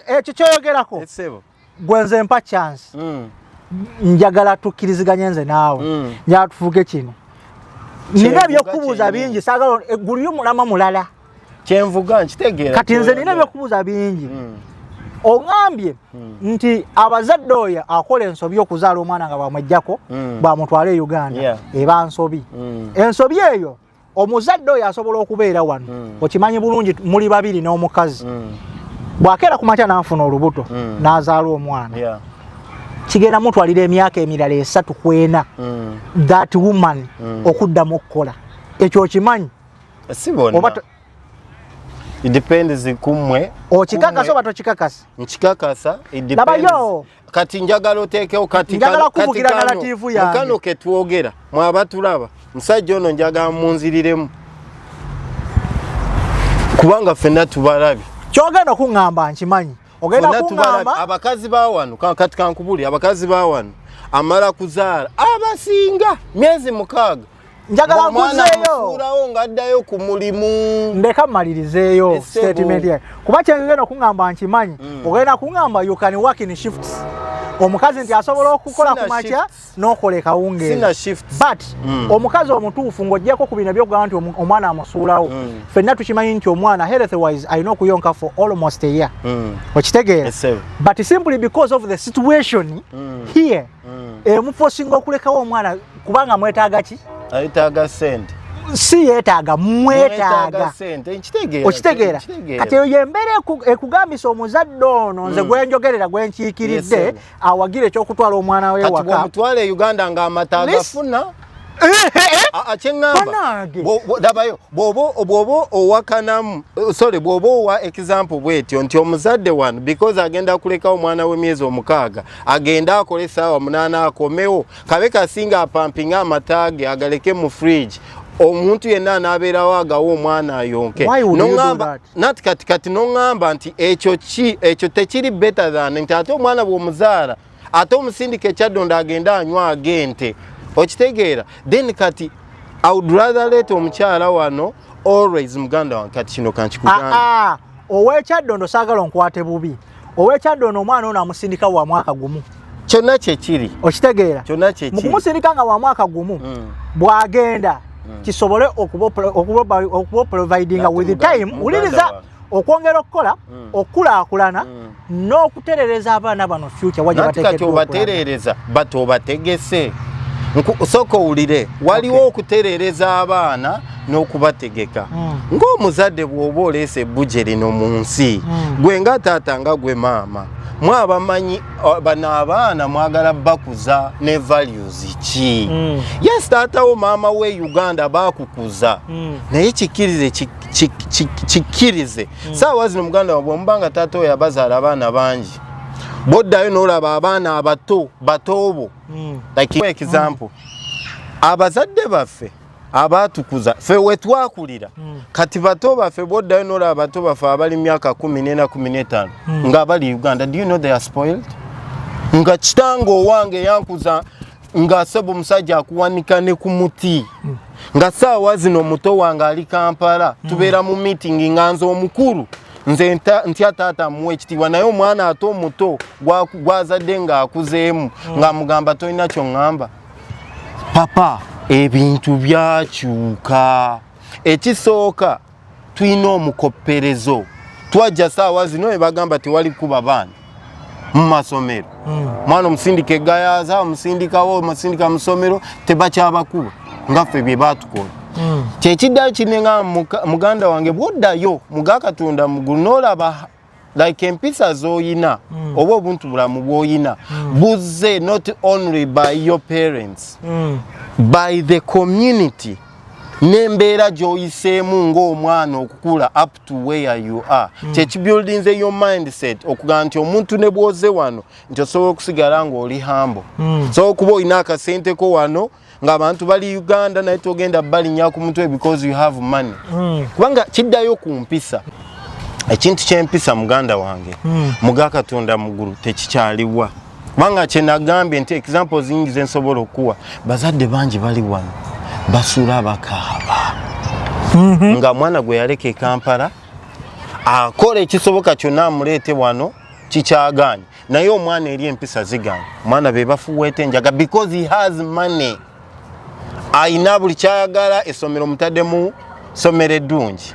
ekyo kyoyogerako. Gwe nze mpa chance. Njagala tukkiriziganye nze naawe. Njagala tufuuke kino. Nina ebyokubuuza bingi saagala eggulu mulama mulala. Kyenvuga nkitegeera. Kati nze nina ebyokubuuza bingi. Ongambye nti abazadde oyo akola ensobi okuzaala omwana nga bamwejjako bamutwala e Uganda eba nsobi ensobi eyo omuzadde oyo asobola okubeera wano okimanyi bulungi muli babiri n'omukazi bw'akeera ku makya n'anfuna olubuto n'azaala omwana kigenda mutwalira emyaka emirala 3 ku 4 that woman okuddamu okukola ekyo okimanyi it depends kumwe okikakasa oba tokikakasa nkikakasa it depends kati njagala oteekeo kati kano ketwogera mwabatulaba musajja ono njagala munziriremu kubanga ffenna tubalabi kyogenda okuŋŋamba nkimanyi ogenda kuŋŋamba abakazi ba wano kati kankubuli abakazi ba wano amala kuzaala abasinga myezi 6 njagala nkuzeeyo mfurawo ngaddayo ku mulimu ndeka mmalirizeeyo statement ye kuba kyengenda okuŋŋamba nkimanyi ogenda kuŋŋamba you can work in shifts omukazi nti asobola okukola ku makya n'okola ekawungeezi but omukazi omutuufu ng'oggyeko ku bino byokugamba nti omwana amusuulawo ffenna tukimanyi nti omwana health wise alina okuyonka for almost a year okitegeera but simply because of the situation here emufosinga okulekawo omwana kubanga mwetaaga ki ayetaaga sente si yeetaaga mwetaaga okitegeera kati eyo yembeera ekugambisa omuzadde ono nze gwenjogerera gwenkiikiridde awagire ekyokutwala omwana we waka kati bwomutwala e Uganda ng'amata gafuna kyeŋŋamba dabayo bw'oba owakanamu sorry bw'oba owa example bwetyo nti omuzadde wano because agenda kulekawo omwana w'emyezi 6 agenda akole essaawa 8 akomewo kabe kasinga apampinga amata ge agaleke mu fridge omuntu yenna anaabeerawo agawo omwana ayonke nati kati noŋŋamba nti ekyo tekiri better than nti ate omwana bw'omuzaala ate omusindika ekyaddondo agenda anywa agente okitegeera then kati I would rather let omukyala wano always muganda wange kati kino kankikugamba ow'ekyaddondo saagala onkwate bubi ow'ekyaddondo omwana ono amusindika wa mwaka gumu kyonna kyekiri okitegeera mu kumusindika nga wa mwaka gumu bw'agenda kisobole okuba providinga with time uliriza okwongera okukola okukulaakulana n'okuterereza abaana bano future wajja bateekeddwa obaterereza bati obategese soko owulire waliwo okuterereza abaana n'okubategeka ng'omuzadde bw'oba oleese ebbujje lino mu nsi gwe nga taata nga gwe maama mwabamanyi bano abaana mwagala bakuza ne values ki yes taatawo maama we Uganda bakukuza naye kikkirize saawa zino muganda bw'omubanga taata oyo abazaala abaana bangi boddayo n'olaba abaana batobo like example abazadde baffe abatukuza ffe wetwakulira kati bato baffe boddayo n'olaba bato baffe abali myaka 14 15 nga bali Uganda. Do you know they are spoiled? Nga kitango wange yankuza nga sebo musajja akuwanika ne ku muti nga saawa zino muto wange ali Kampala tubeera mu meeting nganzo omukulu nze ntya taata muwe ekitiibwa naye omwana ato omuto gwazadde ng'akuzeemu nga mugamba tolina ky'oŋŋamba papa ebintu byakyuka ekisooka tulina omukopperezo twajja saawa zino ne bagamba tewali kuba baana mu masomero. Mwana omusindika egayaza omusindika mu ssomero tebakyabakuba nga ffe bye baatukola. Kyekiddayo kinenga muganda wange bwoddayo muga Katonda mugulu n'olaba like empisa z'oyina oba obuntu bulamu bw'oyina buzze not only by your parents by the community n'embeera gy'oyiseemu ng'omwana okukula up to where you are. Kyekibuildinze your mindset okugaa nti omuntu ne bwoze wano nti osobola okusigala ng'oli humble. So okuba olina akasenteko wano ng'abantu bali Uganda naye togenda balinnya ku mutwe because you have money. Kubanga kiddayo ku mpisa. Ekintu ky'empisa muganda wange muga Katonda mugulu tekikyaliwa. Kubanga kye nagambye nti examples nyingi ze nsobola okuwa bazadde bangi bali wano basula bakaaba nga mwana gwe yaleka e Kampala akola ekisoboka kyonna amuleete wano kikyagaanye naye omwana eri empisa ziganye omwana be bafuweeta enjaga because he has money. Ayina buli kyayagala essomero mutaddemu ssomero eddungi.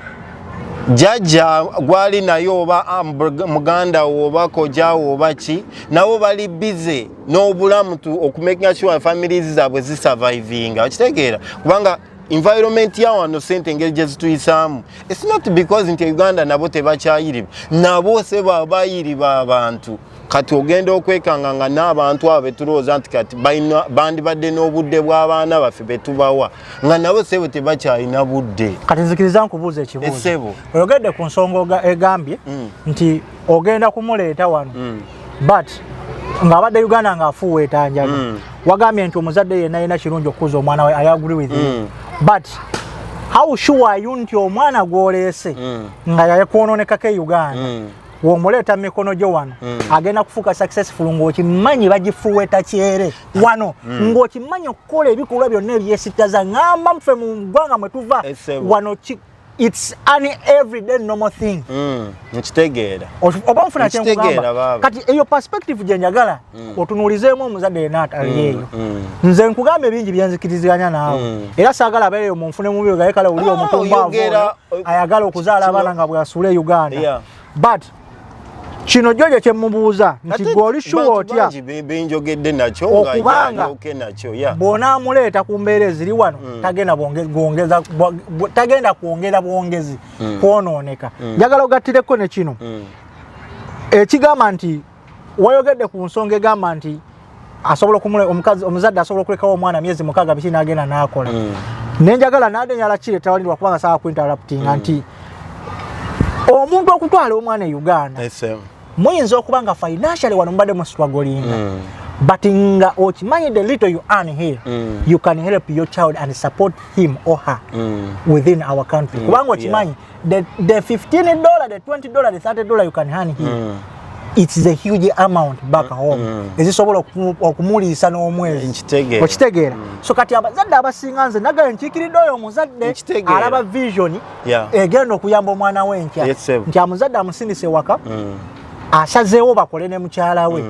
Jajja gwali nayo oba muganda oba koja oba ki nabo bali busy n'obulamu okumakinga sure families zaabwe zisurvivinga. Okitegeera kubanga environment ya wano sente engeri gye zituyisaamu it's not because nti Uganda nabo tebakyayiriba nabo se babayiriba abantu. Kati ogenda okwekanga nga n'abantu abo betulowooza nti kati bandibadde n'obudde bw'abaana baffe betubawa nga nabo sebo tebakyalina budde. Kati nzikiriza nkubuuza ekibuuzo. Oyogedde ku nsonga egambye nti ogenda kumuleeta wano but ng'abadde Uganda ng'afuuweeta njaga wagambye nti omuzadde yenna yina kirungi okukuza omwana we. I agree with you but how sure are you nti omwana gw'oleese nga yakwonoonekako e Uganda womuleta mikono gyo wano agenda kufuuka successful ng'okimanyi bagifuuweta kyere wano ng'okimanyi okukola ebikolwa byonna ebyesitaza ngamba mfe mu ggwanga mwe tuva wano it's an everyday normal thing. Nkitegeera oba nfuna kyenkugamba kati eyo perspective gye njagala otunuulizeemu omuzadde yenna atali eyo. Nze nkugamba ebingi byenzikiriziganya naawe era saagala abeereyo munfune mubi gaye kale oli omutumbaavu ayagala okuzaala abaana nga bw'asuula e Uganda but kino jojo kye mubuuza nti goli shuwa otya benjogedde nakyo nga nakyo bona amuleeta ku mbeera eziri wano tagenda kwongera bwongezi kwonooneka. Njagala ogattireko ne kino ekigamba nti wayogedde ku nsonga egamba nti asobola omuzadde asobola okulekawo omwana myezi 6 biki n'agenda n'akola nenjagala n'adenyala kireetawanirwa kubanga sawa kuinterruptinga nti omuntu okutwala omwana e Uganda muyinza okuba nga financially wano mubadde mu struggling but nga okimanyi the little you earn here you can help your child and support him or her within our country kubanga okimanyi the $15 the $20 the $30 you can earn here it's a huge amount back home ezisobola okumuliisa n'omwezi. Okitegeera so kati abazadde abasinga nze nagala nkiikiridde oyo omuzadde alaba vision egenda okuyamba omwana we enkya nti amuzadde amusindise waka asazeewo bakole ne mukyala we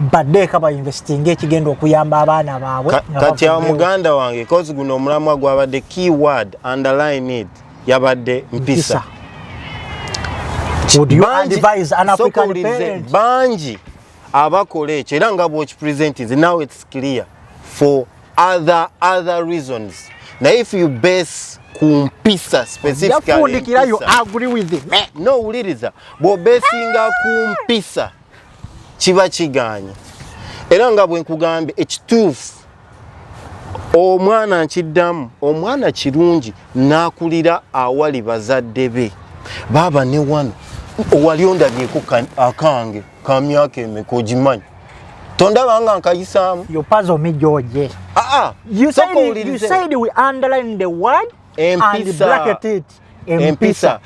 baddeeka bainvestinga ekigenda okuyamba abaana baabwe. Kati muganda wange kozi guno omulamwa gwabadde keyword underline it yabadde mpisa. Would you advise an African parent? Banji abakola ekyo era nga bw'okipresentize now it's clear for other reasons. Now if you base ku mpisa specifically you agree with it. No uliriza bw'obesinga ku mpisa kiba kiganye era nga bwe nkugambye ekituufu omwana nkiddamu omwana kirungi n'akulira awali bazadde be baba ne wano owali ondabyeko akange ka myaka emeka ogimanyi tondabanga nkayisaamu you puzzle me George. You said we underline the word and bracket it empisa.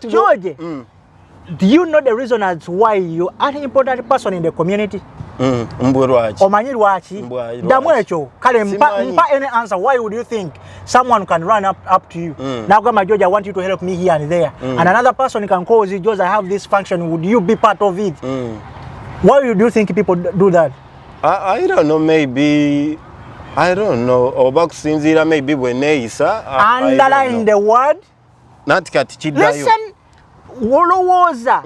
George, do you know the reason as why you are an important person in the community? Omanyi lwaki damu ekyo kale mpa any answer. Why would you think someone can run up to you now gamba George I want you to help me here and there and another person can call you George I have this function, would you be part of it? Why would you think people do that? I don't know, maybe I don't know oba kusinziira maybe bwe neeyisa underline the word nati kati kiddayo. Listen, wolowooza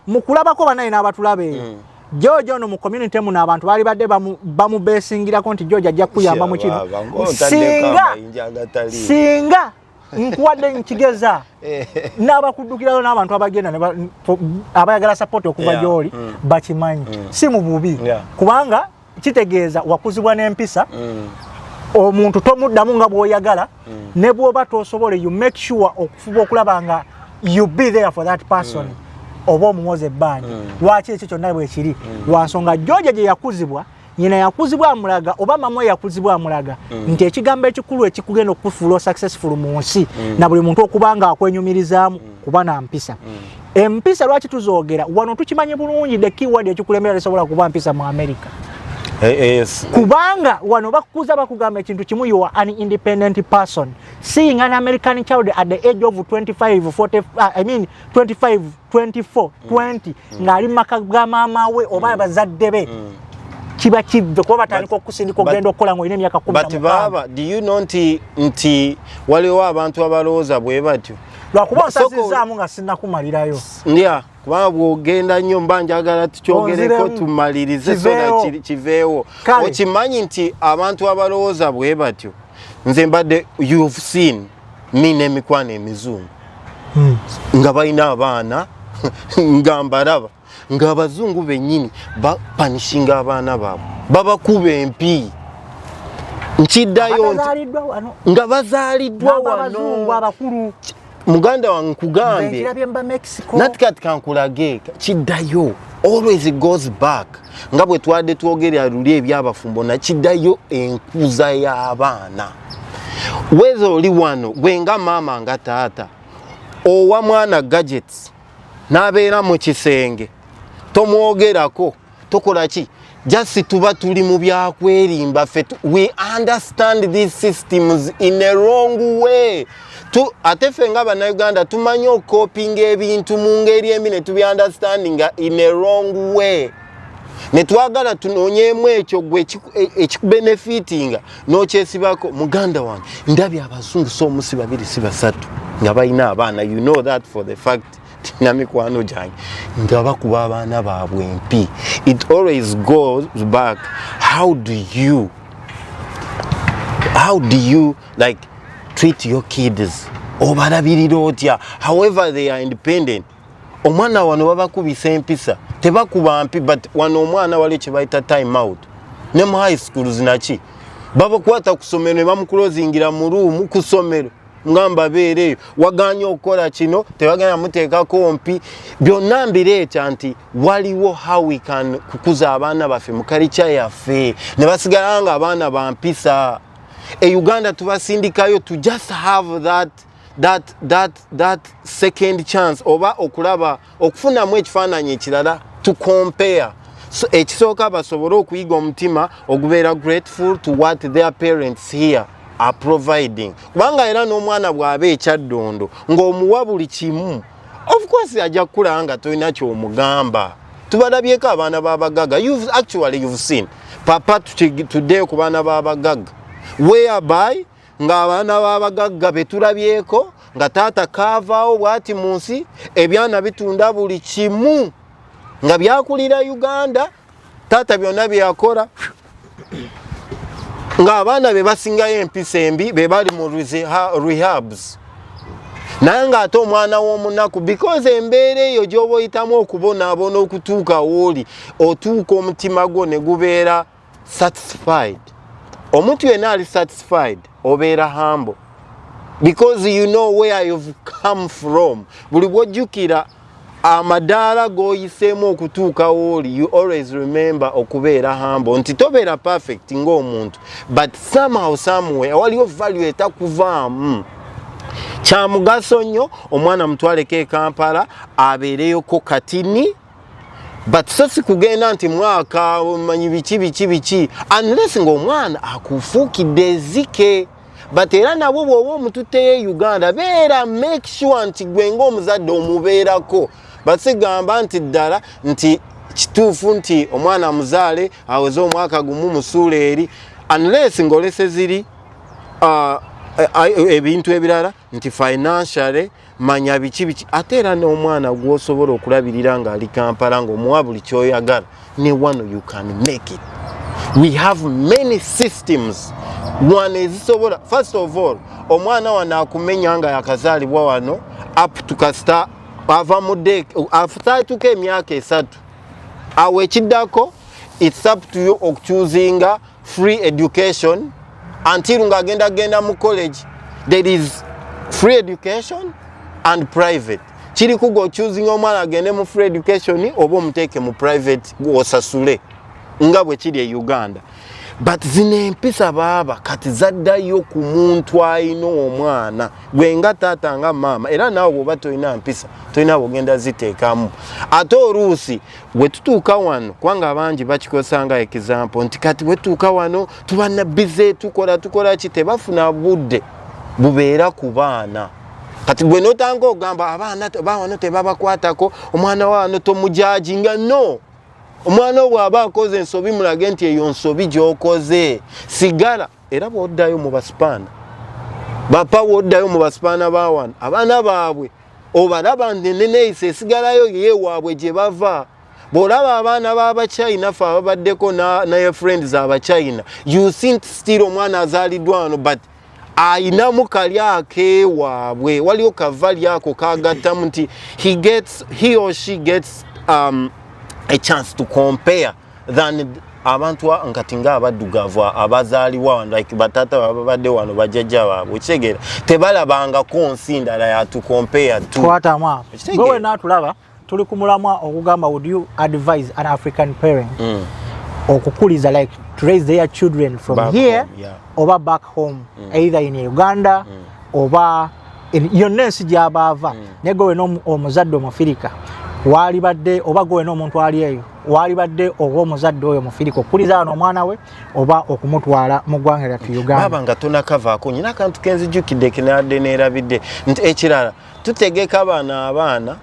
mukulabako banaye n'abatulabe George ono mu community mu n'abantu bali badde bamubesingirako nti George ajja kuyamba mu kino singa nkuwadde nkigeza n'abakuddukirayo n'abantu abagenda abayagala support okuva gy'oli bakimanyi si mu bubi kubanga kitegeeza wakuzibwa n'empisa omuntu tomuddamu nga bw'oyagala ne bw'oba tosobole you make sure okufuba okulaba nga you be there for that person oba omuwoza ebbanja lwaki ekyo kyonna bwe kiri lwansonga George gye yakuzibwa nyina yakuzibwa amulaga oba mama yakuzibwa amulaga nti ekigambo ekikulu ekikugenda okufuula successful mu nsi na buli muntu okubanga akwenyumirizaamu kuba na mpisa empisa lwaki tuzoogera wano tukimanyi bulungi the keyword ekikulemera lisobola kuba mpisa mu America kubanga wano bakukuza bakugamba ekintu kimu you are an independent person seeing an American child at the age of 25 24 20 ng'ali maka ga maama we oba bazadde be kiba kivve kuba batandika okusindika ogenda okukola ng'olina emyaka 10 but baba do you know nti waliwo abantu abalowooza bwe batyo lwakuba nsazizaamu nga sinnakumalirayo ndya kubanga bw'ogenda nnyo mba njagala tukyogereko tumalirize so that kiveewo okimanyi nti abantu abalowooza bwe batyo nze mbadde you've seen nina emikwano emizungu nga balina abaana nga mbalaba ng'abazungu bennyini bapanishinga abaana baabwe babakuba empi nkiddayo nga bazaaliddwa wano muganda wange nkugambye nati kati kankulage kiddayo always it goes back nga bwe twadde twogerera luli ebyabafumbo nakiddayo enkuza y'abaana weza oli wano gwenga maama nga taata owa mwana gadgets n'abeera mu kisenge tomwogerako tokola ki just tuba tuli mu byakwerimba ffe we understand these systems in a wrong way ate ffe nga bannayuganda tumanyi okopinga ebintu mu ngeri embi ne tubi understanding in a wrong way ne twagala tunoonyeemu ekyo gwe ekikubenefitinga n'okyesibako muganda wange ndabye abazungu so omusi babiri si basatu nga balina abaana you know that for the fact tina mikwano gyange nga bakuba abaana baabwe empi it always goes back how do you like treat your kids obalabirira otya however they are independent omwana wano babakubisa empisa tebakuba mpi but wano omwana wali kye bayita time out ne mu high school zinaki babakwata ku ssomero ne bamukulozingira mu ruumu ku ssomero ngamba beereyo waganya okukola kino tebaganya muteekako mpi byonna mbireeta nti waliwo how we can kukuza abaana baffe mu culture yaffe ne basigala nga abaana bampisa Uganda tubasindikayo to just have that second chance oba okulaba okufunamu ekifaananyi ekirala to compare so ekisooka basobole okuyiga omutima okubeera grateful to what their parents here are providing kubanga era n'omwana bw'aba ekyaddondo ng'omuwa buli kimu of course ajja kukula nga tolina ky'omugamba tubalabyeko abaana b'abagaga you've seen papa today ku baana b'abagaga whereby ng'abaana b'abagagga betulabyeko nga taata kaavaawo bw'ati mu nsi ebyana bitunda buli kimu nga byakulira Uganda taata byonna byakola ng'abaana be basingayo empisa embi be bali mu rehabs naye ng'ate omwana w'omunaku because embeera eyo gy'oba oyitamu okubonaabona okutuuka wooli otuuka omutima gwo ne gubeera satisfied omuntu yenna ali satisfied obeera humble because you know where you've come from buli bw'ojjukira amadaala g'oyiseemu okutuuka wooli you always remember okubeera humble nti tobeera perfect ng'omuntu but somehow somewhere waliwo value etakuvaamu kya mugaso nnyo omwana mutwaleko e Kampala abeereyoko katini but so si kugenda nti mwaka manyi biki unless ng'omwana akufuukidde ezike but era nabo bw'oba omututteyo Uganda beera make sure nti gwe ng'omuzadde omubeerako basigamba nti ddala nti kituufu nti omwana muzaale aweze omwaka gumu musuula eri unless ng'olese ziri ebintu ebirala nti financially manya biki ate era n'omwana gw'osobola okulabirira ng'ali Kampala ng'omuwa buli ky'oyagala ne wano you can make it. We have many systems one ezisobola. First of all, omwana wano akumenya nga yakazaalibwa wano up to kasita ava mu deke afutaatuka emyaka 3 awo ekiddako it's up to you okuchuzinga free education until ngagenda mu college. There is free education and private. Kiri kugo choosing omwana agende mu free education oba omuteke mu private osasule nga bwe kiri e Uganda. But zine empisa baba kati zaddayo ku muntu ayina omwana gwenga taata nga mama era nawe bwoba toyina mpisa toyina bogenda ziteekamu ate oluusi bwe tutuuka wano kubanga abangi bakikosanga example nti kati bwe tutuuka wano tuba na bize tukola ki tebafuna budde bubeera ku baana. Kati gwe notanga ogamba abaana wano tebabakwatako omwana wano tomujajinga no. Omwana bw'aba akoze ensobi mulage nti eyo nsobi gy'okoze sigala era bw'oddayo mu baspaana bapa bw'oddayo mu baspaana bawano abaana baabwe obalaba neneeyisa esigalayo yeewaabwe gye bava. Bw'olaba abaana b'Abachina fe ababaddeko naye friends Abachina you see still omwana azaaliddwa wano but ayinamu kali akeewaabwe waliwo kavali ako kagattamu nti he or she gets a chance to compare than abantu nkati nga abaddugavu abazaalibwa like batata babadde wano bajjajja baabwe kitegeera tebalabangako nsi ndala ya to compare to twatamu gwe natulaba tuli ku mulamwa okugamba would you advise an African parent okukuliza like to raise their children from back here home, yeah. Oba back home either in Uganda oba in yonna ensi gy'abaava negowe n'omuzadde omufirika wali badde oba gowe n'omuntu ali eyo wali badde oba omuzadde oyo mufirika okuliza wano omwana we oba okumutwala mu ggwanga lyattu Uganda. Baba nga tonakavaako nyina akantu kenzijjukidde kenadde neerabidde nti ekirala tutegeka abaana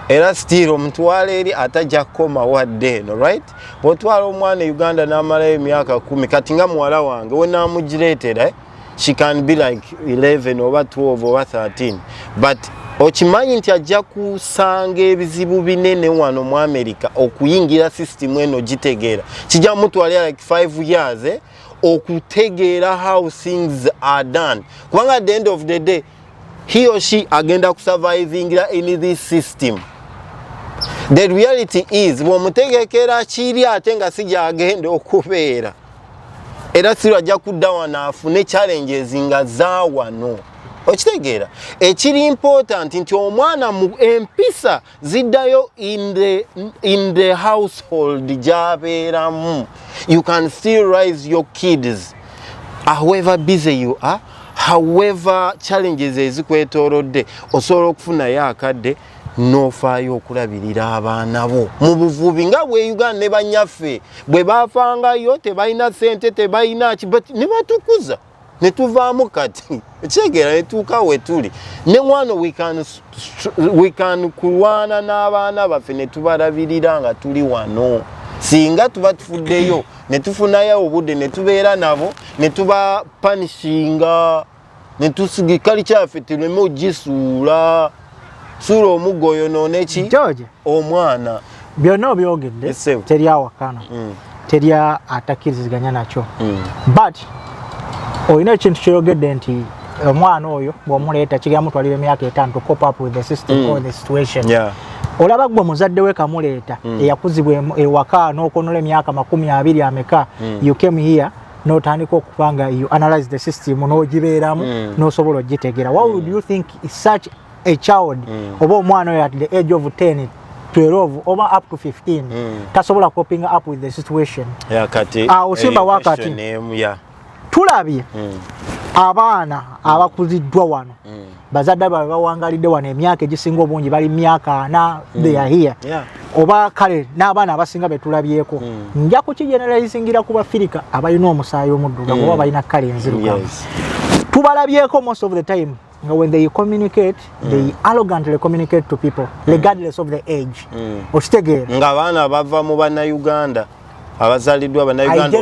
era still omutwala eri atajja kukoma wadde eno right bw'otwala omwana e Uganda n'amalayo emyaka 10 kati nga muwala wange we naamugireetera she can be like 11 oba 12 oba 13 but okimanyi nti ajja kusanga ebizibu binene wano mu America okuyingira system eno gitegeera kijja mutwalira like 5 years okutegeera how things are done kubanga at the end of the day he or she agenda kusurvivingira in this system. The reality is bw'omutegekera kiri ate nga sijja agenda okubeera era sirwa ajja kudda wano afune challenges nga zaawano okitegeera ekiri important nti omwana mu empisa ziddayo in the household gy'abeeramu. You can still raise your kids however busy you are, however challenges ezikwetoolodde osobola okufunayo akadde n'ofaayo okulabirira abaana bo mu buvubi nga bwe Uganda ne banyaffe bwe baafangayo tebalina ssente tebalina ki but ne batukuza ne tuvaamu kati ekyegeera ne tuuka we tuli ne wano we can kulwana n'abaana baffe ne tubalabirira nga tuli wano singa tuba tufuddeyo ne tufunayo obudde ne tubeera nabo ne tuba panishinga ne tusigikali kyaffe tuleme ogisuula suula omuggo yonoone ki George omwana byonna obyogedde teri awakana teri atakkiriziganya nakyo but olina ekintu kyeyogedde nti omwana oyo bw'omuleeta kigenda mutwalira emyaka 5 to cope up with the system or the situation. Olaba gwe muzadde we kamuleeta eyakuzibwa ewaka n'okonola emyaka 20 ameka you came here n'otandika okubanga you analyze the system n'ogibeeramu n'osobola ogitegeera. What would you think is such a child oba omwana oyo at the age of 10 12 oba up to 15 tasobola coping up with the situation kati osimba wakati tulabye abaana abakuziddwa wano bazadde baabwe bawangalidde wano emyaka egisinga obungi bali myaka 4 they are here oba kale n'abaana abasinga betulabyeko nja kukigeneralingira ku bafirika abalina omusaayi omuddugavu oba balina kale enzirugavu tubalabyeko most of the time when they communicate they arrogantly communicate to people regardless of the age okitegeera nga abaana bava mu bannayuganda abazaliddwa bannayuganda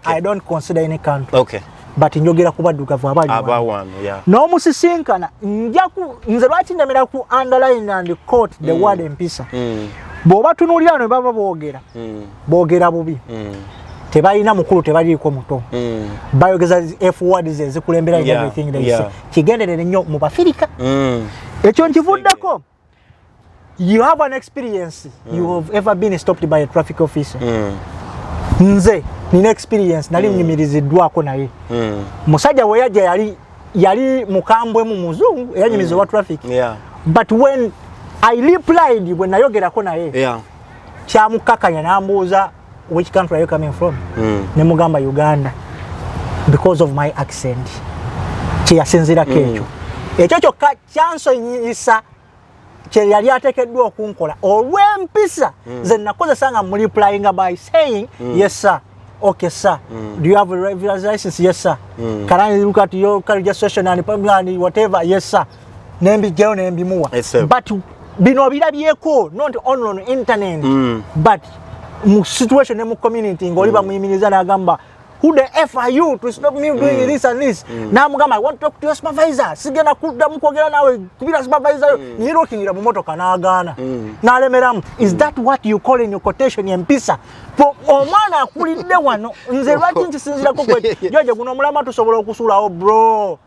I don't consider any country but njogera ku baddugavu abali wano n'omusisinkana nze lwaki ndemera ku underline and quote the word empisa bw'oba tunuulira ne baba boogera bubi tebalina mukulu tebaliiko muto bayogeza f words ezikulembera everything they say kigenderere nnyo mu bafirika ekyo nkivuddeko. You have an experience. You have ever been stopped by a traffic officer. Nze nina experience nali nyimiriziddwako naye. Musajja we yajja yali mukambwe mu muzungu eyanyimizibwa traffic. But when I replied when nayogerako naye kyamukakanya n'ambuuza which country are you coming from? Ne mugamba Uganda because of my accent. Kyeyasinzirako ekyo. Ekyo kyokka kyansonyiyisa kye yali ateekeddwa okunkola olw'empisa ze nakozesanga mu replying by saying yes sir, okay sir, do you have a driver's license? Yes sir. Can I look at your car registration and whatever? Yes sir. Nembigeo nembimuwa. But bino birabyeko not on internet but mu situation mu community ngoli bamuyimiriza n'agamba who the F are you to stop me doing this and this? Namugamba, I want to talk to your supervisor. Sigena kudamu kwogera nawe kubira supervisor ni rokingira mu motoka n'agaana. N'alemeramu. Is that what you call in your quotation empisa? For omwana akulidde wano nze lwaki nkisinzirako kwe joje guno mulama tusobola okusulawo bro.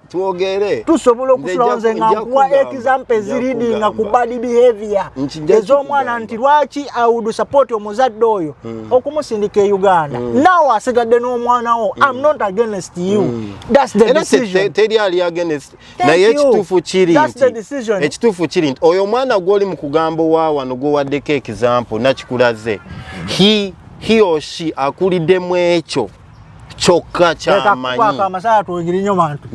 Tusobola okusulawo nze nga nkuwa example ziridinga ku bad behavior. Ez'omwana nti lwaki I would support omuzadde oyo okumusindika e Uganda. Now asigadde n'omwana wo. I'm not against you. That's the decision. Teri ali against. Naye ekituufu kiri That's the decision. Ekituufu kiri nti oyo omwana gw'oli mu kugamba wano gwowaddeko example nakikulaze. He or she akuliddemu ekyo kyokka kyamanyi. Amasaya tuwegiri nnyo bantu.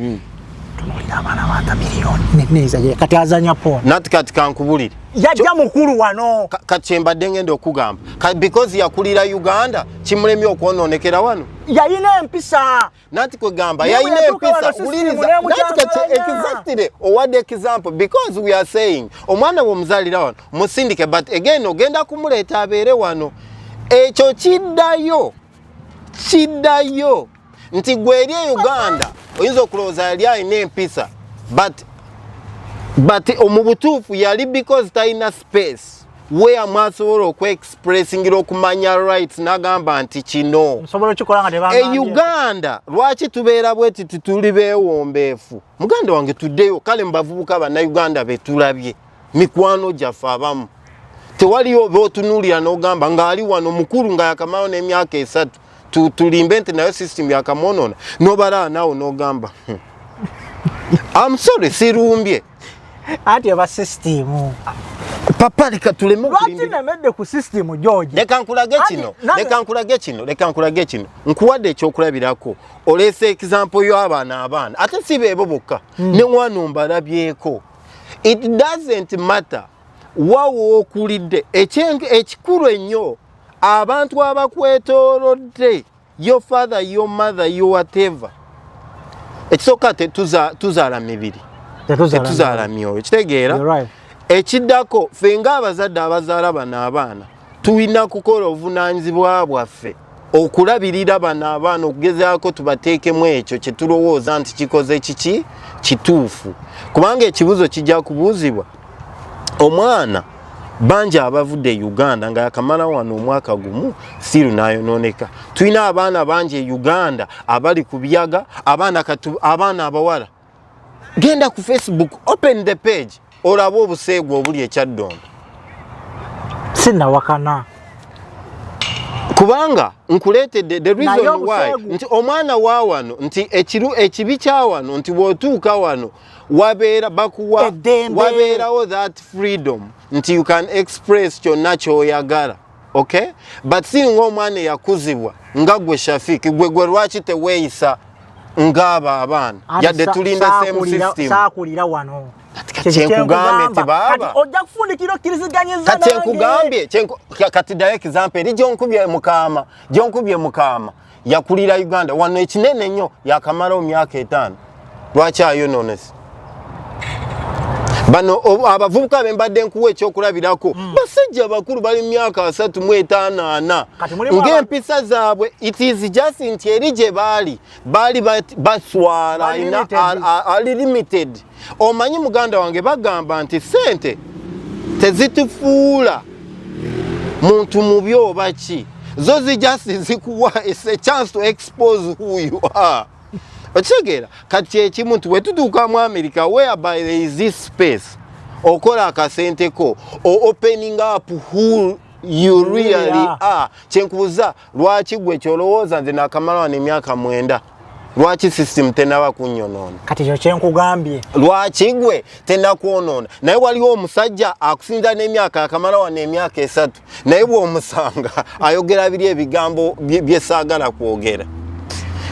Tunulira abaana banta miliyoni neza ye kati azanya pona. Nati kati kankubulire. Yajja mukulu wano. Kati embadde ngenda okugamba. Because yakulira Uganda kimulemye okwonoonekera wano. Yayina empisa. Nati kwegamba yayina empisa uliriza. Nati kati exactly owadde example because we are saying omwana w'omuzaalira wano musindike but again ogenda kumuleeta abeere wano. Ekyo kiddayo nti gwe eri Uganda oyinza okulowooza yali alina empisa but omubutuufu yali because talina space where mwasobola okwe-expressingira okumanya rights n'agamba nti kino Uganda lwaki tubeera bweti tituli beewombeefu muganda wange tuddeyo kale mbavubuka bannayuganda betulabye mikwano gyaffe abamu tewaliyo b'otunuulira n'ogamba ng'ali wano mukulu nga yakamalawo n'emyaka 3 tulimbe nti nayo system yakamonona n'obalaba naawe n'ogamba I'm sorry sirumbye ati aba system papa leka tuleme okulimba lwaki nemedde ku system George leka nkulage kino nkuwadde ekyokulabirako oleese example y'abaana ate si beebo bokka ne wano mbalabyeko it doesn't matter wawo okulidde ekikulu ennyo abantu abakwetoolodde your father your mother your whatever ekisooka tuzaala mibiri tetuzaala myoyo kitegeera ekiddako ffe ng'abazadde abazaala bano abaana tulina kukola obuvunaanyizibwa bwaffe okulabirira bano abaana okugezaako tubateekemu ekyo kye tulowooza nti kikoze kiki kituufu kubanga ekibuzo kijja kubuuzibwa omwana banji abavudde Uganda nga yakamala wano omwaka gumu siru nayonooneka tulina abaana banji e Uganda abali ku byaga abaana abawala genda ku Facebook open the page olaba obuseegu obuli ekyaddondo sinawakana kubanga nkuleetedde the reason why nti omwana wa wano nti ekibi kya wano nti bw'otuuka wano wabeerawo that freedom nti you can express kyonna ky'oyagala okay but singa omwana yakuzibwa nga gwe Shafiki gwe lwaki teweeyisa ng'aba abaana yadde tulinda same system saakulira wano kyenkugambye nti baaba ojja kufundikira okkiriziganyiza kati nkugambye kati ddayo example eri gyonkubye mukama yakulira Uganda wano ekinene ennyo yakamalawo myaka 5 lwaki ayonoonese bano abavubuka bembadde nkuwa ekyokulabirako basajja bakulu bali mu myaka 35 ng'empisa zaabwe it is just nti eri gye baali baswala ina ali limited. Omanyi muganda wange bagamba nti sente tezitufuula muntu mubi oba ki, zo just zikuwa a chance to expose who you are. Ochegera kati ekimu nti wetutuuka mu America whereby there is this space okola akasente ko o opening up who you really are. Kyenkubuuza lwaki gwe kyolowooza nze nakamala n'emyaka 9 lwaki system tenaba kunyonoona? Kati kyo kyenkugambye lwaki gwe tenakwonoona naye waliwo omusajja akusinza n'emyaka akamala n'emyaka 3 naye bw'omusanga ayogera biri ebigambo byesaagala kwogera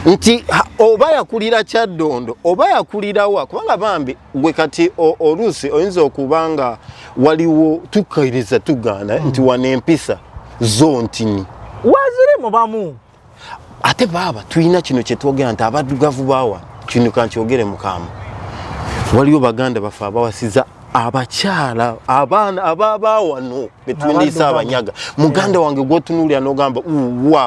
nti oba yakulira Kyaddondo oba yakulira wa kubanga bambi gwe kati oluusi oyinza okubanga waliwo tukkiriza tugaana nti wanempisa zo ntini waziri mu bamu ate baba tuyina kino kye twogera nti abaddugavu bawa kino kankyogere mukama waliwo baganda bafa abawasiza abakyala abaana ababawano betundisa abanyaga muganda wange gwotunulya n'ogamba uwa